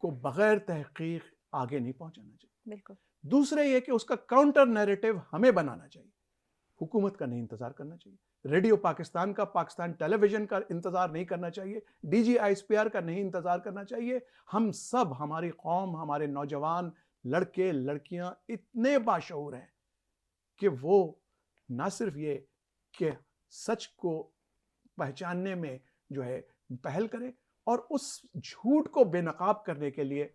को बगैर तहकीक आगे नहीं पहुंचाना चाहिए। बिल्कुल। दूसरे ये कि उसका काउंटर नैरेटिव हमें बनाना चाहिए। हुकूमत का नहीं इंतजार करना चाहिए, रेडियो पाकिस्तान का, पाकिस्तान टेलीविजन का इंतजार नहीं करना चाहिए, DGISPR का नहीं इंतजार करना चाहिए। हम सब, हमारी कौम, हमारे नौजवान लड़के लड़कियां इतने बाशऊर हैं कि वो ना सिर्फ ये कि सच को पहचानने में जो है पहल करें और उस झूठ को बेनकाब करने के लिए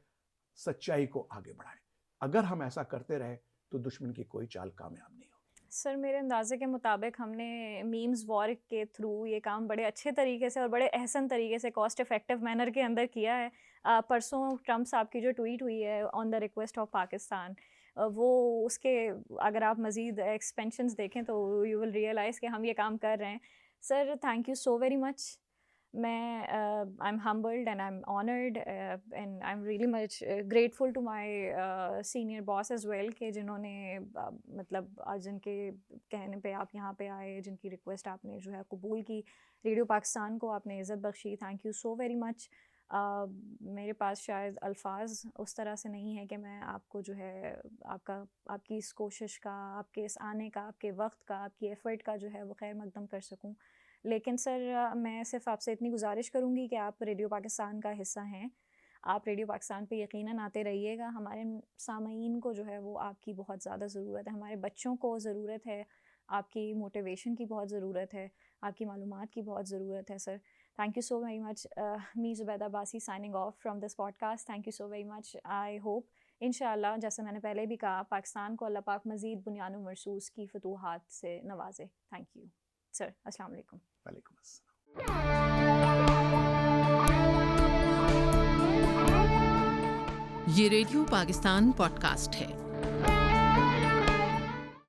सच्चाई को आगे बढ़ाएं। अगर हम ऐसा करते रहे तो दुश्मन की कोई चाल कामयाब नहीं होगी। सर, मेरे अंदाजे के मुताबिक हमने मीम्स वॉर के थ्रू ये काम बड़े अच्छे तरीके से और बड़े अहसन तरीके से कॉस्ट इफ़ेक्टिव मैनर के अंदर किया है। परसों ट्रम्प साहब की जो ट्वीट हुई है on the request of Pakistan, वो उसके अगर आप मज़ीद एक्सपेंशंस देखें तो यू विल रियलाइज़ कि हम ये काम कर रहे हैं। Sir, thank you so very much. मैं I am humbled and I am honoured and I am really much grateful to my senior boss as well कि जिन्होंने मतलब आज जिनके कहने पे आप यहाँ पे आए, जिनकी रिक्वेस्ट आपने जो है कबूल की, रेडियो पाकिस्तान को आपने इज़्ज़त बख्शी। Thank you so very much. मेरे पास शायद अल्फाज उस तरह से नहीं है कि मैं आपको जो है आपकी इस कोशिश का, आपके इस आने का, आपके वक्त का, आपकी एफ़र्ट का जो है वो खैर मकदम कर सकूं। लेकिन सर, मैं सिर्फ आपसे इतनी गुजारिश करूंगी कि आप रेडियो पाकिस्तान का हिस्सा हैं, आप रेडियो पाकिस्तान पे यकीनन आते रहिएगा। हमारे सामीन को जो है वो आपकी बहुत ज़्यादा ज़रूरत है, हमारे बच्चों को ज़रूरत है, आपकी मोटिवेशन की बहुत ज़रूरत है, आपकी मालूमात की बहुत ज़रूरत है। Sir, thank you so very much. Me Zubaida Basi signing off from this podcast. Thank you so very much. I hope इंशाअल्लाह, जैसे मैंने पहले भी कहा, पाकिस्तान को अल्लाह पाक मज़ीद बुनियाद मरसूस की फतूहात से नवाजे। Thank you sir. अस्सलाम वालेकुम। वालेकुम अस्सलाम। ये रेडियो पाकिस्तान पॉडकास्ट है।